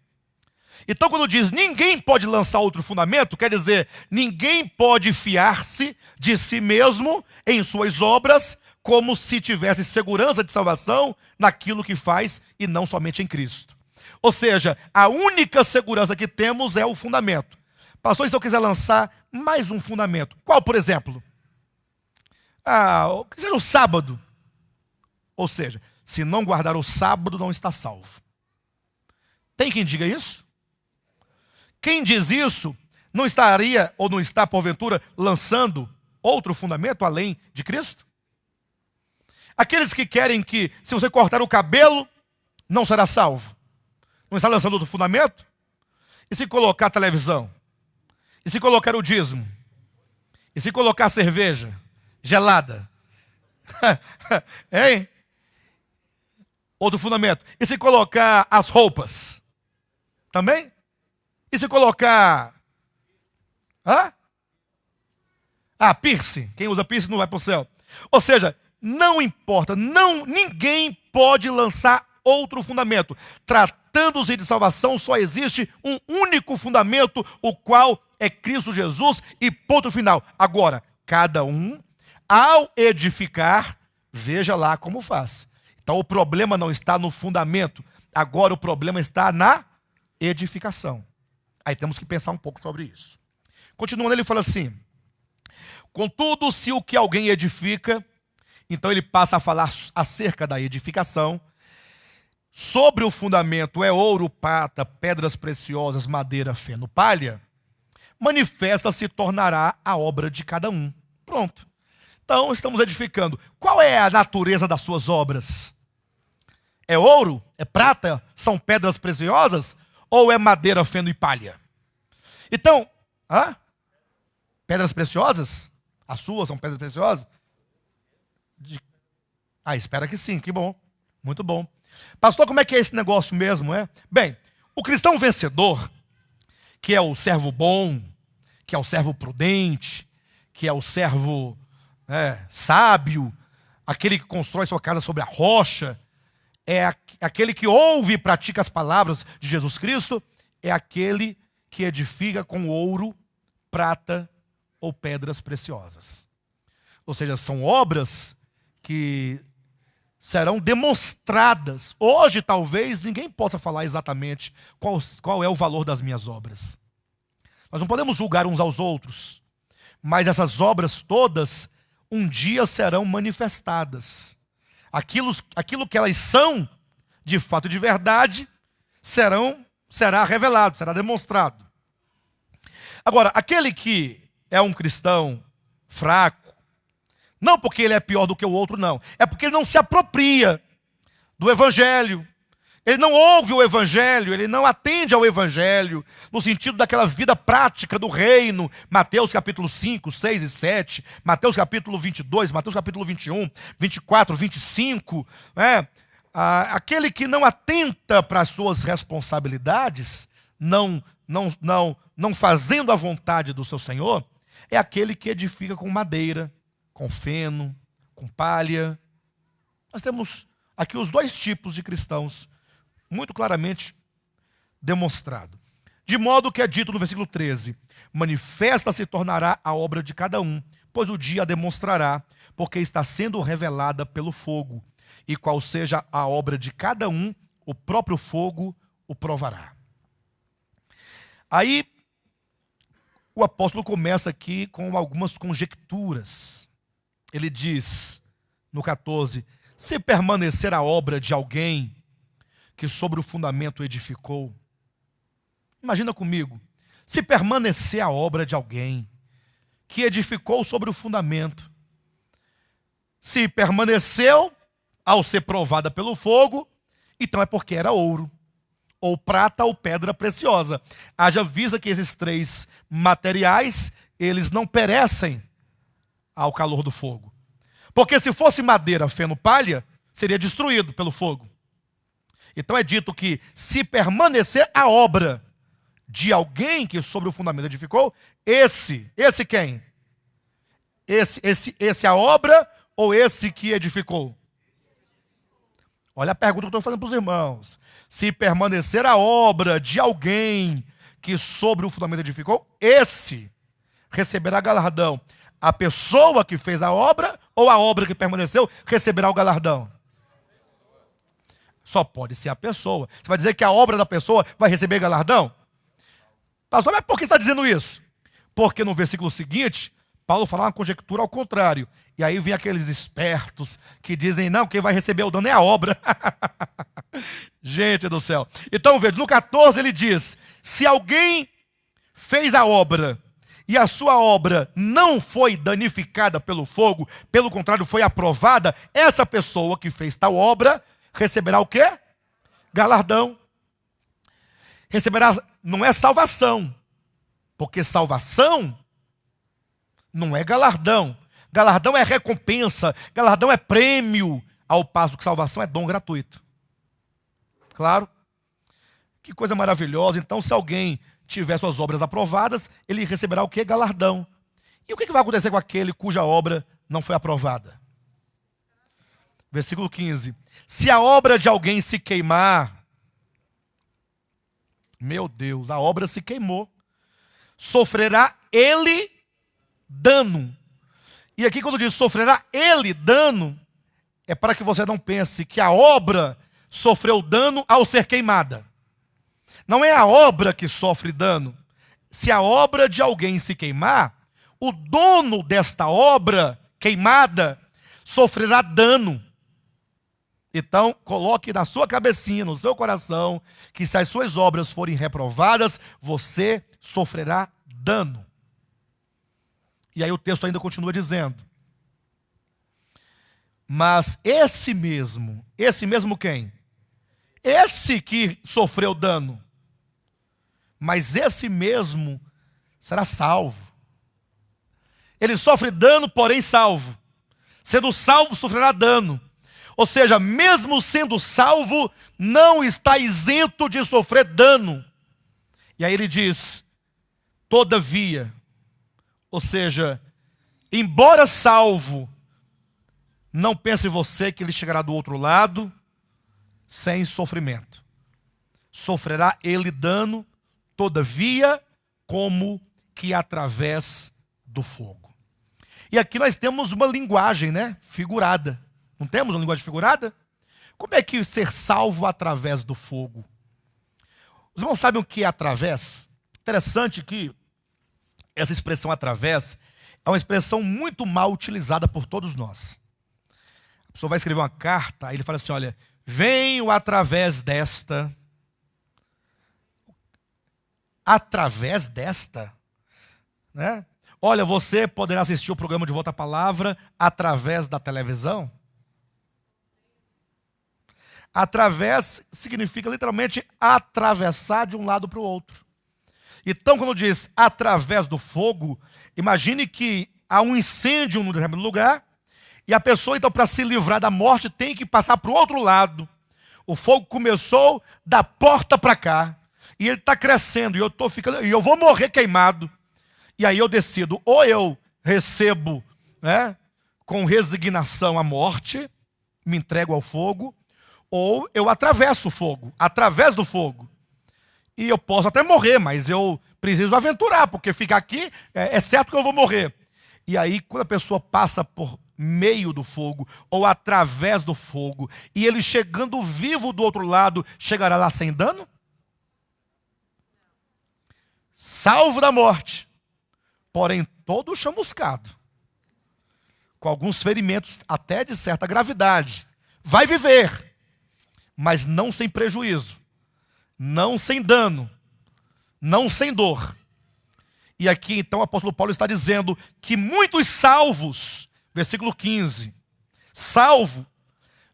Então, quando diz ninguém pode lançar outro fundamento, quer dizer, ninguém pode fiar-se de si mesmo em suas obras, como se tivesse segurança de salvação naquilo que faz e não somente em Cristo. Ou seja, a única segurança que temos é o fundamento. Pastor, e se eu quiser lançar mais um fundamento? Qual, por exemplo? Que seja o sábado. Ou seja, se não guardar o sábado, não está salvo. Tem quem diga isso? Quem diz isso não estaria ou não está, porventura, lançando outro fundamento além de Cristo? Aqueles que querem que, se você cortar o cabelo, não será salvo. Não está lançando outro fundamento? E se colocar a televisão? E se colocar o dízimo? E se colocar cerveja gelada? Hein? Outro fundamento. E se colocar as roupas? Também? E se colocar... piercing. Quem usa piercing não vai para o céu. Ou seja, não importa, ninguém pode lançar outro fundamento. Tratando-se de salvação, só existe um único fundamento, o qual é Cristo Jesus, e ponto final. Agora, cada um, ao edificar, veja lá como faz. Então o problema não está no fundamento, agora o problema está na edificação. Aí temos que pensar um pouco sobre isso. Continuando, ele fala assim, contudo, se o que alguém edifica, então ele passa a falar acerca da edificação, sobre o fundamento é ouro, prata, pedras preciosas, madeira, feno, palha, manifesta se tornará a obra de cada um. Pronto. Então estamos edificando. Qual é a natureza das suas obras? É ouro? É prata? São pedras preciosas? Ou é madeira, feno e palha? Então, pedras preciosas? As suas são pedras preciosas? Espera que sim, que bom. Muito bom. Pastor, como é que é esse negócio mesmo, é? Bem, o cristão vencedor, que é o servo bom, que é o servo prudente, que é o servo sábio, aquele que constrói sua casa sobre a rocha, é aquele que ouve e pratica as palavras de Jesus Cristo, é aquele que edifica com ouro, prata ou pedras preciosas. Ou seja, são obras que serão demonstradas. Hoje, talvez, ninguém possa falar exatamente qual é o valor das minhas obras. Nós não podemos julgar uns aos outros, mas essas obras todas, um dia serão manifestadas. Aquilo que elas são, de fato e de verdade, será revelado, será demonstrado. Agora, aquele que é um cristão fraco, não porque ele é pior do que o outro, não. É porque ele não se apropria do Evangelho. Ele não ouve o Evangelho, ele não atende ao Evangelho, no sentido daquela vida prática do reino. Mateus capítulo 5, 6 e 7, Mateus capítulo 22, Mateus capítulo 21, 24, 25. Aquele que não atenta para as suas responsabilidades, não fazendo a vontade do seu Senhor, é aquele que edifica com madeira, com feno, com palha. Nós temos aqui os dois tipos de cristãos muito claramente demonstrado. De modo que é dito no versículo 13: manifesta se tornará a obra de cada um, pois o dia a demonstrará, porque está sendo revelada pelo fogo. E qual seja a obra de cada um, o próprio fogo o provará. Aí, o apóstolo começa aqui com algumas conjecturas. Ele diz, no 14, se permanecer a obra de alguém que sobre o fundamento edificou. Imagina comigo, se permanecer a obra de alguém que edificou sobre o fundamento, se permaneceu ao ser provada pelo fogo, então é porque era ouro, ou prata, ou pedra preciosa. Haja vista que esses três materiais, eles não perecem ao calor do fogo. Porque se fosse madeira, feno, palha, seria destruído pelo fogo. Então é dito que se permanecer a obra de alguém que sobre o fundamento edificou, esse quem? Esse a obra ou esse que edificou? Olha a pergunta que eu estou fazendo para os irmãos. Se permanecer a obra de alguém que sobre o fundamento edificou, esse receberá galardão. A pessoa que fez a obra ou a obra que permaneceu receberá o galardão? Só pode ser a pessoa. Você vai dizer que a obra da pessoa vai receber galardão? Pastor, mas por que está dizendo isso? Porque no versículo seguinte, Paulo fala uma conjectura ao contrário. E aí vem aqueles espertos que dizem, não, quem vai receber o dano é a obra. Gente do céu. Então veja, no 14 ele diz, se alguém fez a obra e a sua obra não foi danificada pelo fogo, pelo contrário, foi aprovada, essa pessoa que fez tal obra receberá o quê? Galardão. Receberá, não é salvação, porque salvação não é galardão. Galardão é recompensa, galardão é prêmio, ao passo que salvação é dom gratuito. Claro? Que coisa maravilhosa. Então, se alguém tiver suas obras aprovadas, ele receberá o quê? Galardão. E o que vai acontecer com aquele cuja obra não foi aprovada? Versículo 15. Se a obra de alguém se queimar, meu Deus, a obra se queimou, sofrerá ele dano. E aqui quando diz sofrerá ele dano, é para que você não pense que a obra sofreu dano ao ser queimada. Não é a obra que sofre dano. Se a obra de alguém se queimar, o dono desta obra queimada sofrerá dano. Então, coloque na sua cabecinha, no seu coração, que se as suas obras forem reprovadas, você sofrerá dano. E aí o texto ainda continua dizendo, mas esse mesmo quem? Esse que sofreu dano, mas esse mesmo será salvo. Ele sofre dano, porém salvo. Sendo salvo, sofrerá dano. Ou seja, mesmo sendo salvo, não está isento de sofrer dano. E aí ele diz, todavia, ou seja, embora salvo, não pense você que ele chegará do outro lado sem sofrimento. Sofrerá ele dano, todavia, como que através do fogo. E aqui nós temos uma linguagem, figurada. Não temos uma linguagem figurada? Como é que ser salvo através do fogo? Os irmãos sabem o que é através? Interessante que essa expressão através é uma expressão muito mal utilizada por todos nós. A pessoa vai escrever uma carta, aí ele fala assim, olha, venho através desta. Através desta? Olha, você poderá assistir o programa de Volta à Palavra através da televisão? Através significa literalmente atravessar de um lado para o outro. Então, quando diz através do fogo, imagine que há um incêndio num determinado lugar, e a pessoa, então, para se livrar da morte, tem que passar para o outro lado. O fogo começou da porta para cá, e ele está crescendo, e eu vou morrer queimado. E aí eu decido, ou eu recebo, com resignação a morte, me entrego ao fogo, ou eu atravesso o fogo, através do fogo. E eu posso até morrer, mas eu preciso aventurar, porque ficar aqui é certo que eu vou morrer. E aí, quando a pessoa passa por meio do fogo, ou através do fogo, e ele chegando vivo do outro lado, chegará lá sem dano? Salvo da morte, porém todo chamuscado, com alguns ferimentos até de certa gravidade. Vai viver, mas não sem prejuízo, não sem dano, não sem dor. E aqui então o apóstolo Paulo está dizendo que muitos salvos, versículo 15, salvo,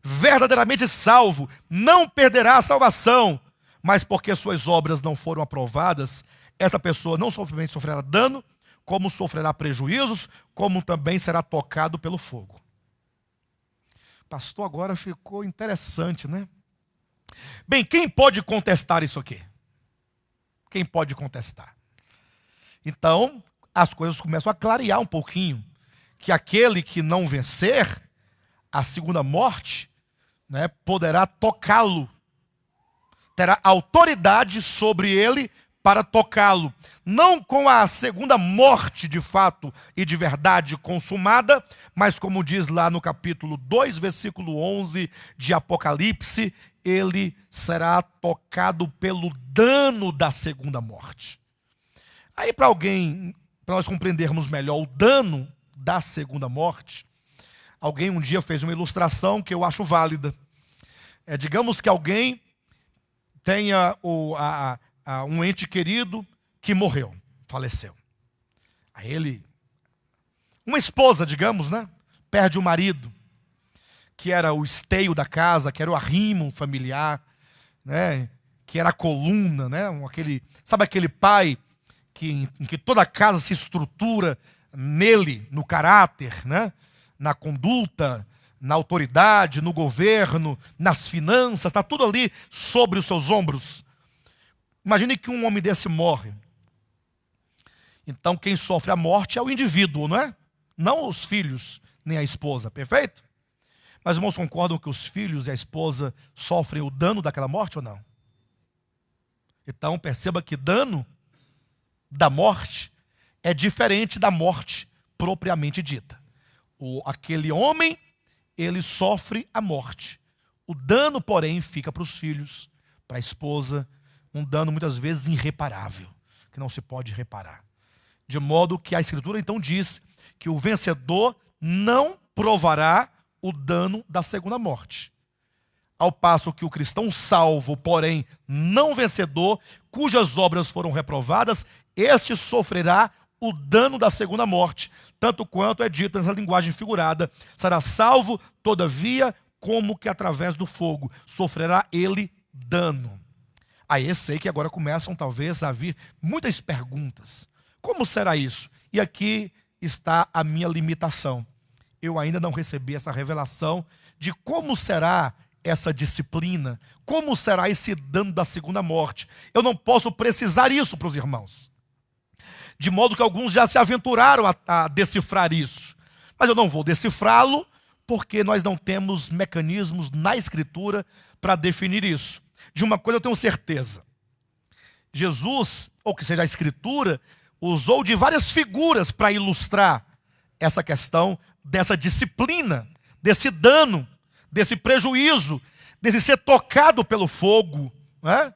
verdadeiramente salvo, não perderá a salvação, mas porque suas obras não foram aprovadas, essa pessoa não somente sofrerá dano, como sofrerá prejuízos, como também será tocado pelo fogo. Pastor, agora ficou interessante, Bem, quem pode contestar isso aqui? Quem pode contestar? Então, as coisas começam a clarear um pouquinho, que aquele que não vencer a segunda morte, poderá tocá-lo, terá autoridade sobre ele para tocá-lo, não com a segunda morte de fato e de verdade consumada, mas como diz lá no capítulo 2, versículo 11 de Apocalipse, ele será tocado pelo dano da segunda morte. Aí para nós compreendermos melhor o dano da segunda morte, alguém um dia fez uma ilustração que eu acho válida. Digamos que alguém tenha um ente querido que morreu, faleceu. Aí uma esposa, digamos, perde o marido, que era o esteio da casa, que era o arrimo familiar, que era a coluna, sabe aquele pai em que toda a casa se estrutura nele, no caráter, na conduta, na autoridade, no governo, nas finanças, está tudo ali sobre os seus ombros. Imagine que um homem desse morre. Então quem sofre a morte é o indivíduo, não é? Não os filhos, nem a esposa, perfeito? Mas os irmãos concordam que os filhos e a esposa sofrem o dano daquela morte ou não? Então perceba que dano da morte é diferente da morte propriamente dita. Aquele homem, ele sofre a morte. O dano, porém, fica para os filhos, para a esposa, um dano muitas vezes irreparável, que não se pode reparar. De modo que a Escritura então diz que o vencedor não provará o dano da segunda morte. Ao passo que o cristão salvo, porém não vencedor, cujas obras foram reprovadas, este sofrerá o dano da segunda morte, tanto quanto é dito nessa linguagem figurada, será salvo, todavia, como que através do fogo, sofrerá ele dano. Aí eu sei que agora começam talvez a vir muitas perguntas. Como será isso? E aqui está a minha limitação. Eu ainda não recebi essa revelação de como será essa disciplina, como será esse dano da segunda morte. Eu não posso precisar isso para os irmãos. de modo que alguns já se aventuraram a decifrar isso. Mas eu não vou decifrá-lo, porque nós não temos mecanismos na Escritura para definir isso. De uma coisa eu tenho certeza: Jesus, ou que seja a Escritura, usou de várias figuras para ilustrar essa questão dessa disciplina, desse dano, desse prejuízo, desse ser tocado pelo fogo, né?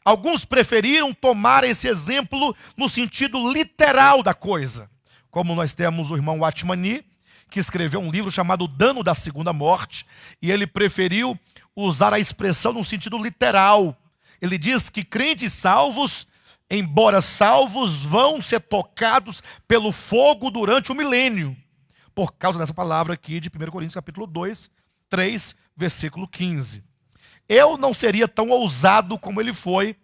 Alguns preferiram tomar esse exemplo no sentido literal da coisa, como nós temos o irmão Watmani, que escreveu um livro chamado O Dano da Segunda Morte, e ele preferiu usar a expressão no sentido literal. Ele diz que crentes salvos, embora salvos, vão ser tocados pelo fogo durante o milênio, por causa dessa palavra aqui de 1 Coríntios capítulo 2, 3, versículo 15. Eu não seria tão ousado como ele foi,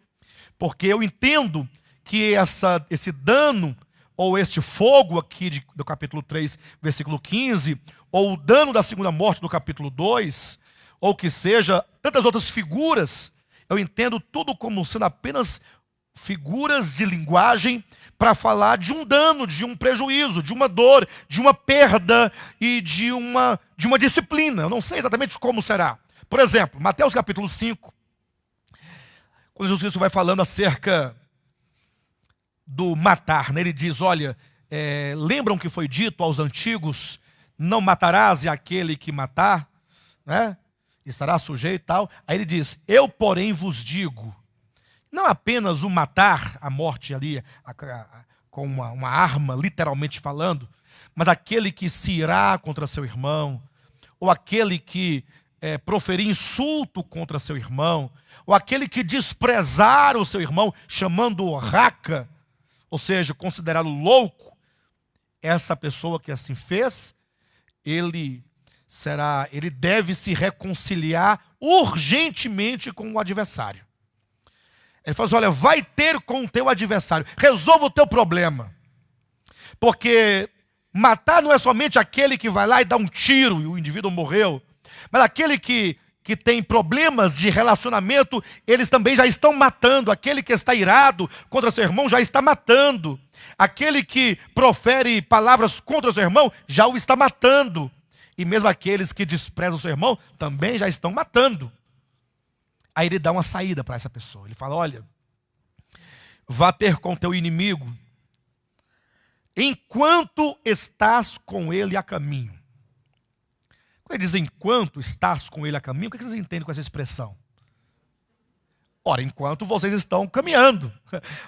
porque eu entendo que esse dano, ou este fogo aqui do capítulo 3, versículo 15, ou o dano da segunda morte do capítulo 2, ou que seja tantas outras figuras, eu entendo tudo como sendo apenas figuras de linguagem para falar de um dano, de um prejuízo, de uma dor, de uma perda e de uma disciplina. Eu não sei exatamente como será. Por exemplo, Mateus capítulo 5, quando Jesus Cristo vai falando acerca do matar, né? Ele diz, olha, lembram que foi dito aos antigos, não matarás, e aquele que matar, né, estará sujeito e tal. Aí ele diz, eu porém vos digo, não apenas o matar, a morte ali, com uma arma, literalmente falando, mas aquele que se irá contra seu irmão, ou aquele que proferir insulto contra seu irmão, ou aquele que desprezar o seu irmão, chamando-o raca, ou seja, considerá-lo louco, essa pessoa que assim fez, ele deve se reconciliar urgentemente com o adversário. Ele fala assim, olha, vai ter com o teu adversário, resolva o teu problema. Porque matar não é somente aquele que vai lá e dá um tiro e o indivíduo morreu, mas aquele que tem problemas de relacionamento, eles também já estão matando. Aquele que está irado contra seu irmão já está matando. Aquele que profere palavras contra seu irmão já o está matando. E mesmo aqueles que desprezam seu irmão também já estão matando. Aí ele dá uma saída para essa pessoa. Ele fala, olha, vá ter com teu inimigo enquanto estás com ele a caminho. Quando ele diz enquanto estás com ele a caminho, o que vocês entendem com essa expressão? Ora, enquanto vocês estão caminhando.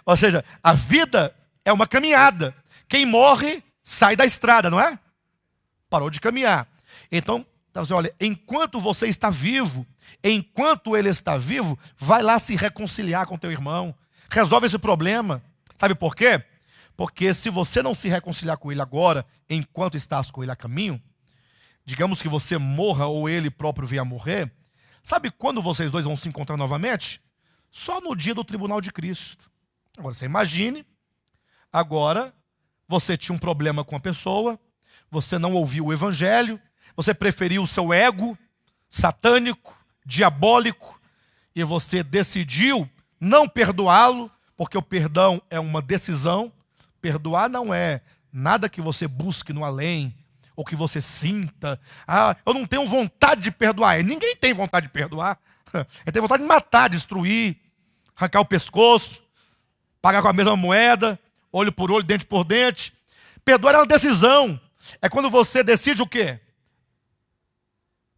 Ou seja, a vida é uma caminhada. Quem morre sai da estrada, não é? Parou de caminhar. Então, olha, enquanto você está vivo, enquanto ele está vivo, vai lá se reconciliar com teu irmão. Resolve esse problema. Sabe por quê? Porque se você não se reconciliar com ele agora, enquanto estás com ele a caminho, digamos que você morra ou ele próprio venha a morrer, sabe quando vocês dois vão se encontrar novamente? Só no dia do tribunal de Cristo. Agora você imagine, agora você tinha um problema com a pessoa, você não ouviu o evangelho, você preferiu o seu ego satânico, diabólico, e você decidiu não perdoá-lo, porque o perdão é uma decisão. Perdoar não é nada que você busque no além, ou que você sinta, eu não tenho vontade de perdoar. Ninguém tem vontade de perdoar. Ele tem vontade de matar, destruir, arrancar o pescoço, pagar com a mesma moeda, olho por olho, dente por dente. Perdoar é uma decisão. É quando você decide o quê?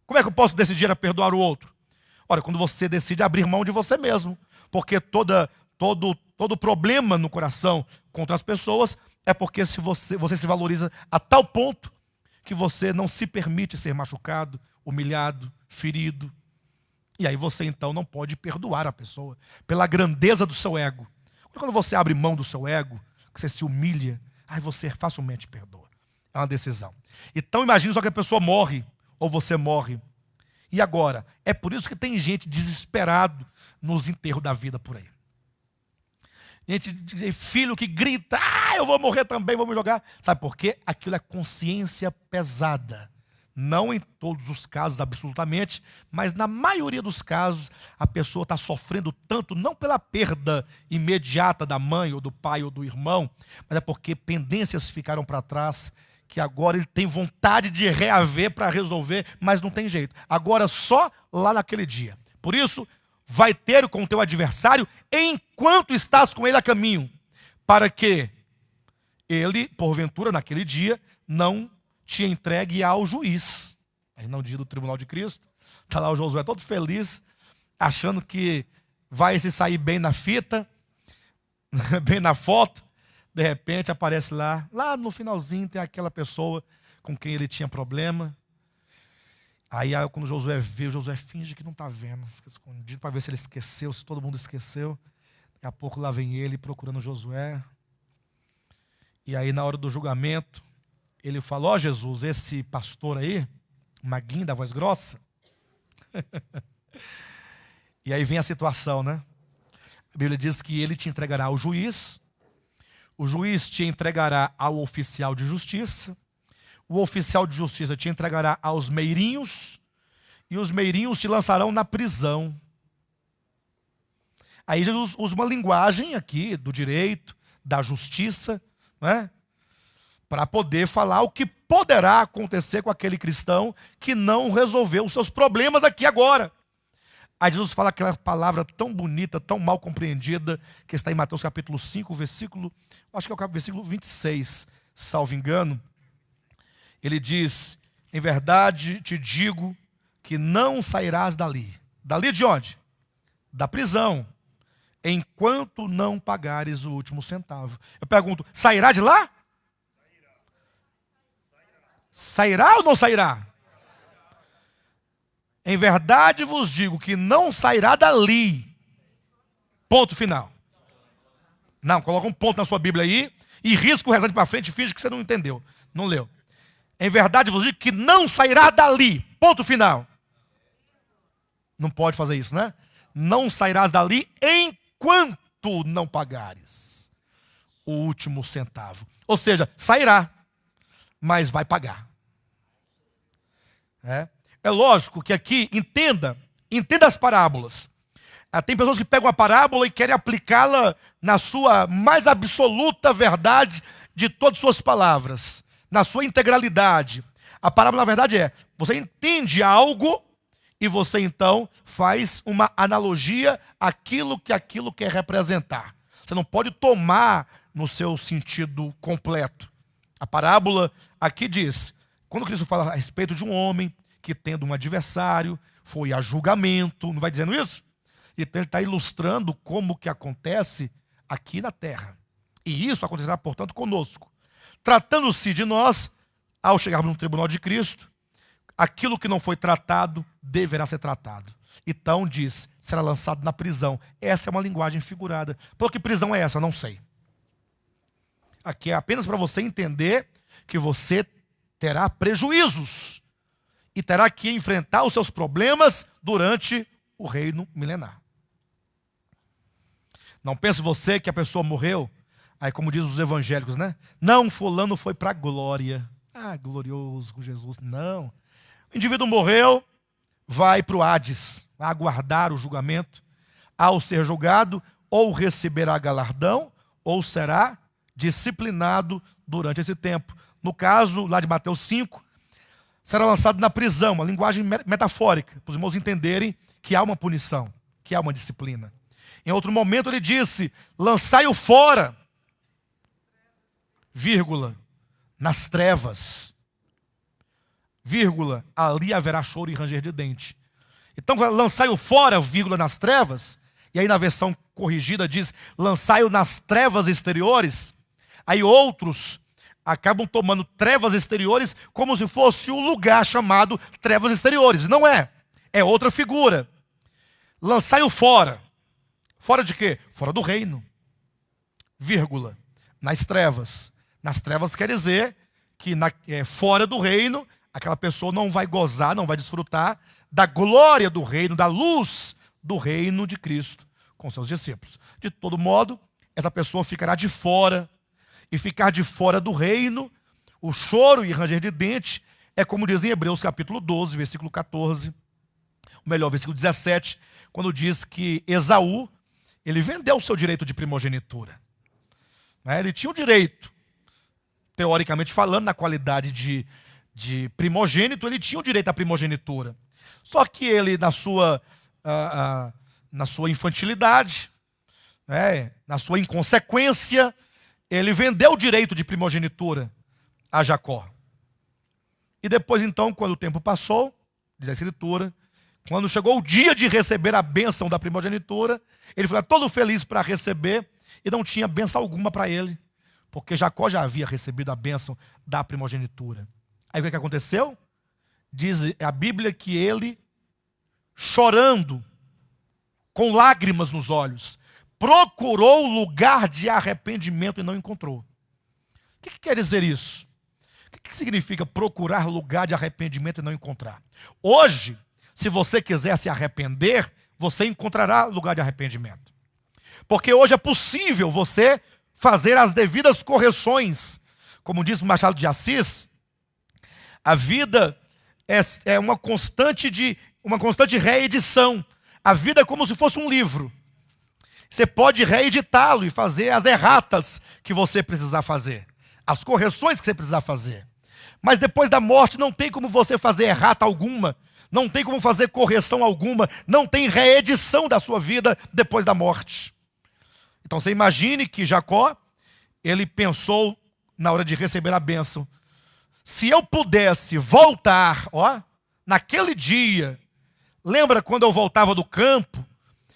Como é que eu posso decidir a perdoar o outro? Ora, quando você decide abrir mão de você mesmo. Porque todo problema no coração contra as pessoas é porque você se valoriza a tal ponto que você não se permite ser machucado, humilhado, ferido. E aí você então não pode perdoar a pessoa pela grandeza do seu ego. Quando você abre mão do seu ego, que você se humilha, aí você facilmente perdoa. É uma decisão. Então imagine só que a pessoa morre, ou você morre. E agora? É por isso que tem gente desesperado nos enterros da vida por aí. Gente, filho que grita, eu vou morrer também, vou me jogar. Sabe por quê? Aquilo é consciência pesada. Não em todos os casos, absolutamente, mas na maioria dos casos, a pessoa está sofrendo tanto, não pela perda imediata da mãe, ou do pai, ou do irmão, mas é porque pendências ficaram para trás, que agora ele tem vontade de reaver para resolver, mas não tem jeito. Agora só lá naquele dia. Por isso, vai ter com o teu adversário enquanto estás com ele a caminho, para que ele, porventura, naquele dia, não te entregue ao juiz. Mas não dia do tribunal de Cristo. Está lá o Josué todo feliz, achando que vai se sair bem na fita, bem na foto. De repente aparece lá no finalzinho tem aquela pessoa com quem ele tinha problema. Aí quando o Josué vê, o Josué finge que não está vendo, fica escondido para ver se ele esqueceu, se todo mundo esqueceu. Daqui a pouco lá vem ele procurando Josué. E aí na hora do julgamento, ele falou: ó Jesus, esse pastor aí, maguinho da voz grossa. E aí vem a situação, né? A Bíblia diz que ele te entregará ao juiz, o juiz te entregará ao oficial de justiça, o oficial de justiça te entregará aos meirinhos, e os meirinhos te lançarão na prisão. Aí Jesus usa uma linguagem aqui do direito, da justiça, né? Para poder falar o que poderá acontecer com aquele cristão que não resolveu os seus problemas aqui agora. Aí Jesus fala aquela palavra tão bonita, tão mal compreendida, que está em Mateus capítulo 5, versículo, acho que é o versículo 26, salvo engano. Ele diz: em verdade te digo que não sairás dali. Dali de onde? Da prisão, enquanto não pagares o último centavo. Eu pergunto, sairá de lá? Sairá ou não sairá? Em verdade vos digo que não sairá dali. Ponto final. Não, coloca um ponto na sua Bíblia aí e risca o restante para frente e finge que você não entendeu, não leu. Em verdade vos digo que não sairá dali. Ponto final. Não pode fazer isso, né? Não sairás dali enquanto não pagares o último centavo. Ou seja, sairá, mas vai pagar. É lógico que aqui, entenda as parábolas. Tem pessoas que pegam a parábola e querem aplicá-la na sua mais absoluta verdade de todas as suas palavras, na sua integralidade. A parábola, na verdade, você entende algo e você então faz uma analogia àquilo que aquilo quer representar. Você não pode tomar no seu sentido completo. A parábola aqui diz, quando Cristo fala a respeito de um homem que, tendo um adversário, foi a julgamento, não vai dizendo isso? Então ele está ilustrando como que acontece aqui na terra. E isso acontecerá, portanto, conosco. Tratando-se de nós, ao chegarmos no tribunal de Cristo, aquilo que não foi tratado, deverá ser tratado. Então diz, será lançado na prisão. Essa é uma linguagem figurada. Por que prisão é essa? Não sei. Aqui é apenas para você entender que você terá prejuízos e terá que enfrentar os seus problemas durante o reino milenar. Não pense você que a pessoa morreu, aí como diz os evangélicos, né? Não, fulano foi para a glória. Ah, glorioso com Jesus. Não. O indivíduo morreu, vai para o Hades, a aguardar o julgamento. Ao ser julgado, ou receberá galardão, ou será disciplinado durante esse tempo. No caso, lá de Mateus 5, será lançado na prisão, uma linguagem metafórica, para os irmãos entenderem que há uma punição, que há uma disciplina. Em outro momento ele disse, lançai-o fora, vírgula, nas trevas, vírgula, ali haverá choro e ranger de dente. Então, lançai-o fora, vírgula, nas trevas, e aí na versão corrigida diz, lançai-o nas trevas exteriores. Aí outros acabam tomando trevas exteriores como se fosse o lugar chamado trevas exteriores. Não é. É outra figura. Lançai-o fora. Fora de quê? Fora do reino. Vírgula. Nas trevas. Nas trevas quer dizer que fora do reino, aquela pessoa não vai gozar, não vai desfrutar da glória do reino, da luz do reino de Cristo com seus discípulos. De todo modo, essa pessoa ficará de fora. E ficar de fora do reino, o choro e ranger de dente, é como diz em Hebreus capítulo 12, versículo 14, ou melhor, versículo 17, quando diz que Esaú, ele vendeu o seu direito de primogenitura. Ele tinha o direito, teoricamente falando, na qualidade de primogênito, ele tinha o direito à primogenitura. Só que ele, na sua infantilidade, na sua inconsequência, ele vendeu o direito de primogenitura a Jacó. E depois, então, quando o tempo passou, diz a Escritura, quando chegou o dia de receber a bênção da primogenitura, ele foi todo feliz para receber e não tinha bênção alguma para ele, porque Jacó já havia recebido a bênção da primogenitura. Aí o que aconteceu? Diz a Bíblia que ele, chorando, com lágrimas nos olhos, procurou lugar de arrependimento e não encontrou. O que quer dizer isso? O que significa procurar lugar de arrependimento e não encontrar? Hoje, se você quiser se arrepender, você encontrará lugar de arrependimento. Porque hoje é possível você fazer as devidas correções. Como diz Machado de Assis, a vida é uma constante reedição. A vida é como se fosse um livro. Você pode reeditá-lo e fazer as erratas que você precisar fazer, as correções que você precisar fazer. Mas depois da morte não tem como você fazer errata alguma, não tem como fazer correção alguma, não tem reedição da sua vida depois da morte. Então você imagine que Jacó, ele pensou na hora de receber a bênção, se eu pudesse voltar, naquele dia, lembra quando eu voltava do campo,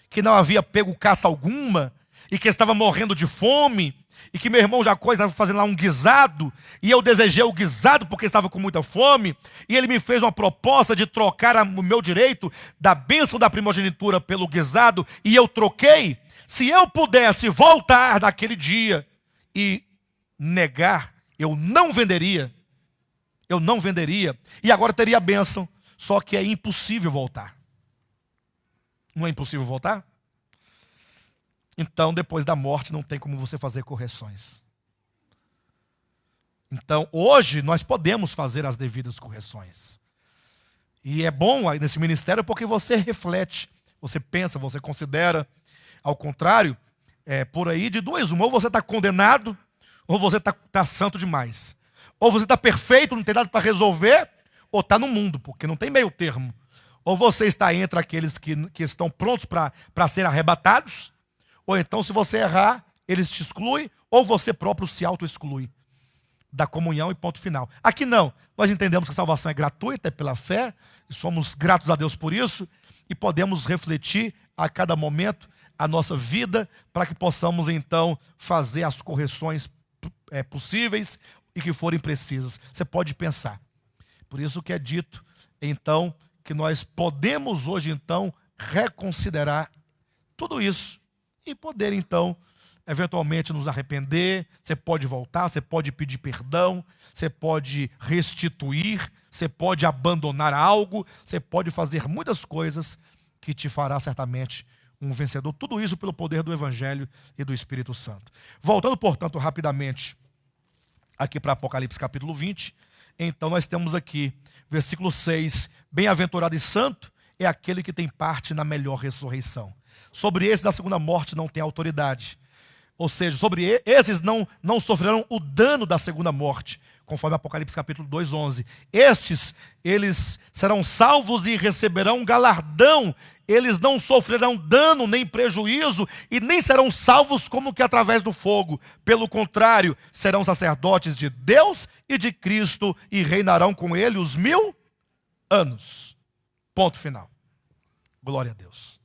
que não havia pego caça alguma, e que estava morrendo de fome, e que meu irmão Jacó estava fazendo lá um guisado, e eu desejei o guisado porque estava com muita fome, e ele me fez uma proposta de trocar o meu direito da bênção da primogenitura pelo guisado, e eu troquei. Se eu pudesse voltar naquele dia e negar, eu não venderia, e agora teria a bênção, só que é impossível voltar. Não é impossível voltar? Então, depois da morte, não tem como você fazer correções. Então, hoje, nós podemos fazer as devidas correções. E é bom nesse ministério porque você reflete, você pensa, você considera. Ao contrário, por aí de duas uma. Ou você está condenado, ou você está santo demais. Ou você está perfeito, não tem nada para resolver, ou está no mundo, porque não tem meio termo. Ou você está entre aqueles que estão prontos para ser arrebatados, ou então, se você errar, eles te excluem, ou você próprio se auto-exclui da comunhão e ponto final. Aqui não. Nós entendemos que a salvação é gratuita, é pela fé, e somos gratos a Deus por isso, e podemos refletir a cada momento a nossa vida, para que possamos, então, fazer as correções possíveis e que forem precisas. Você pode pensar. Por isso que é dito, então, que nós podemos hoje, então, reconsiderar tudo isso e poder, então, eventualmente nos arrepender. Você pode voltar, você pode pedir perdão, você pode restituir, você pode abandonar algo, você pode fazer muitas coisas que te fará certamente um vencedor. Tudo isso pelo poder do Evangelho e do Espírito Santo. Voltando, portanto, rapidamente aqui para Apocalipse capítulo 20, então nós temos aqui, versículo 6, bem-aventurado e santo é aquele que tem parte na melhor ressurreição. Sobre esses da segunda morte não tem autoridade. Ou seja, sobre esses não sofrerão o dano da segunda morte, conforme Apocalipse capítulo 2, 11. Estes, eles serão salvos e receberão galardão. Eles não sofrerão dano nem prejuízo e nem serão salvos como que através do fogo. Pelo contrário, serão sacerdotes de Deus e de Cristo e reinarão com ele os 1000 anos. Ponto final. Glória a Deus.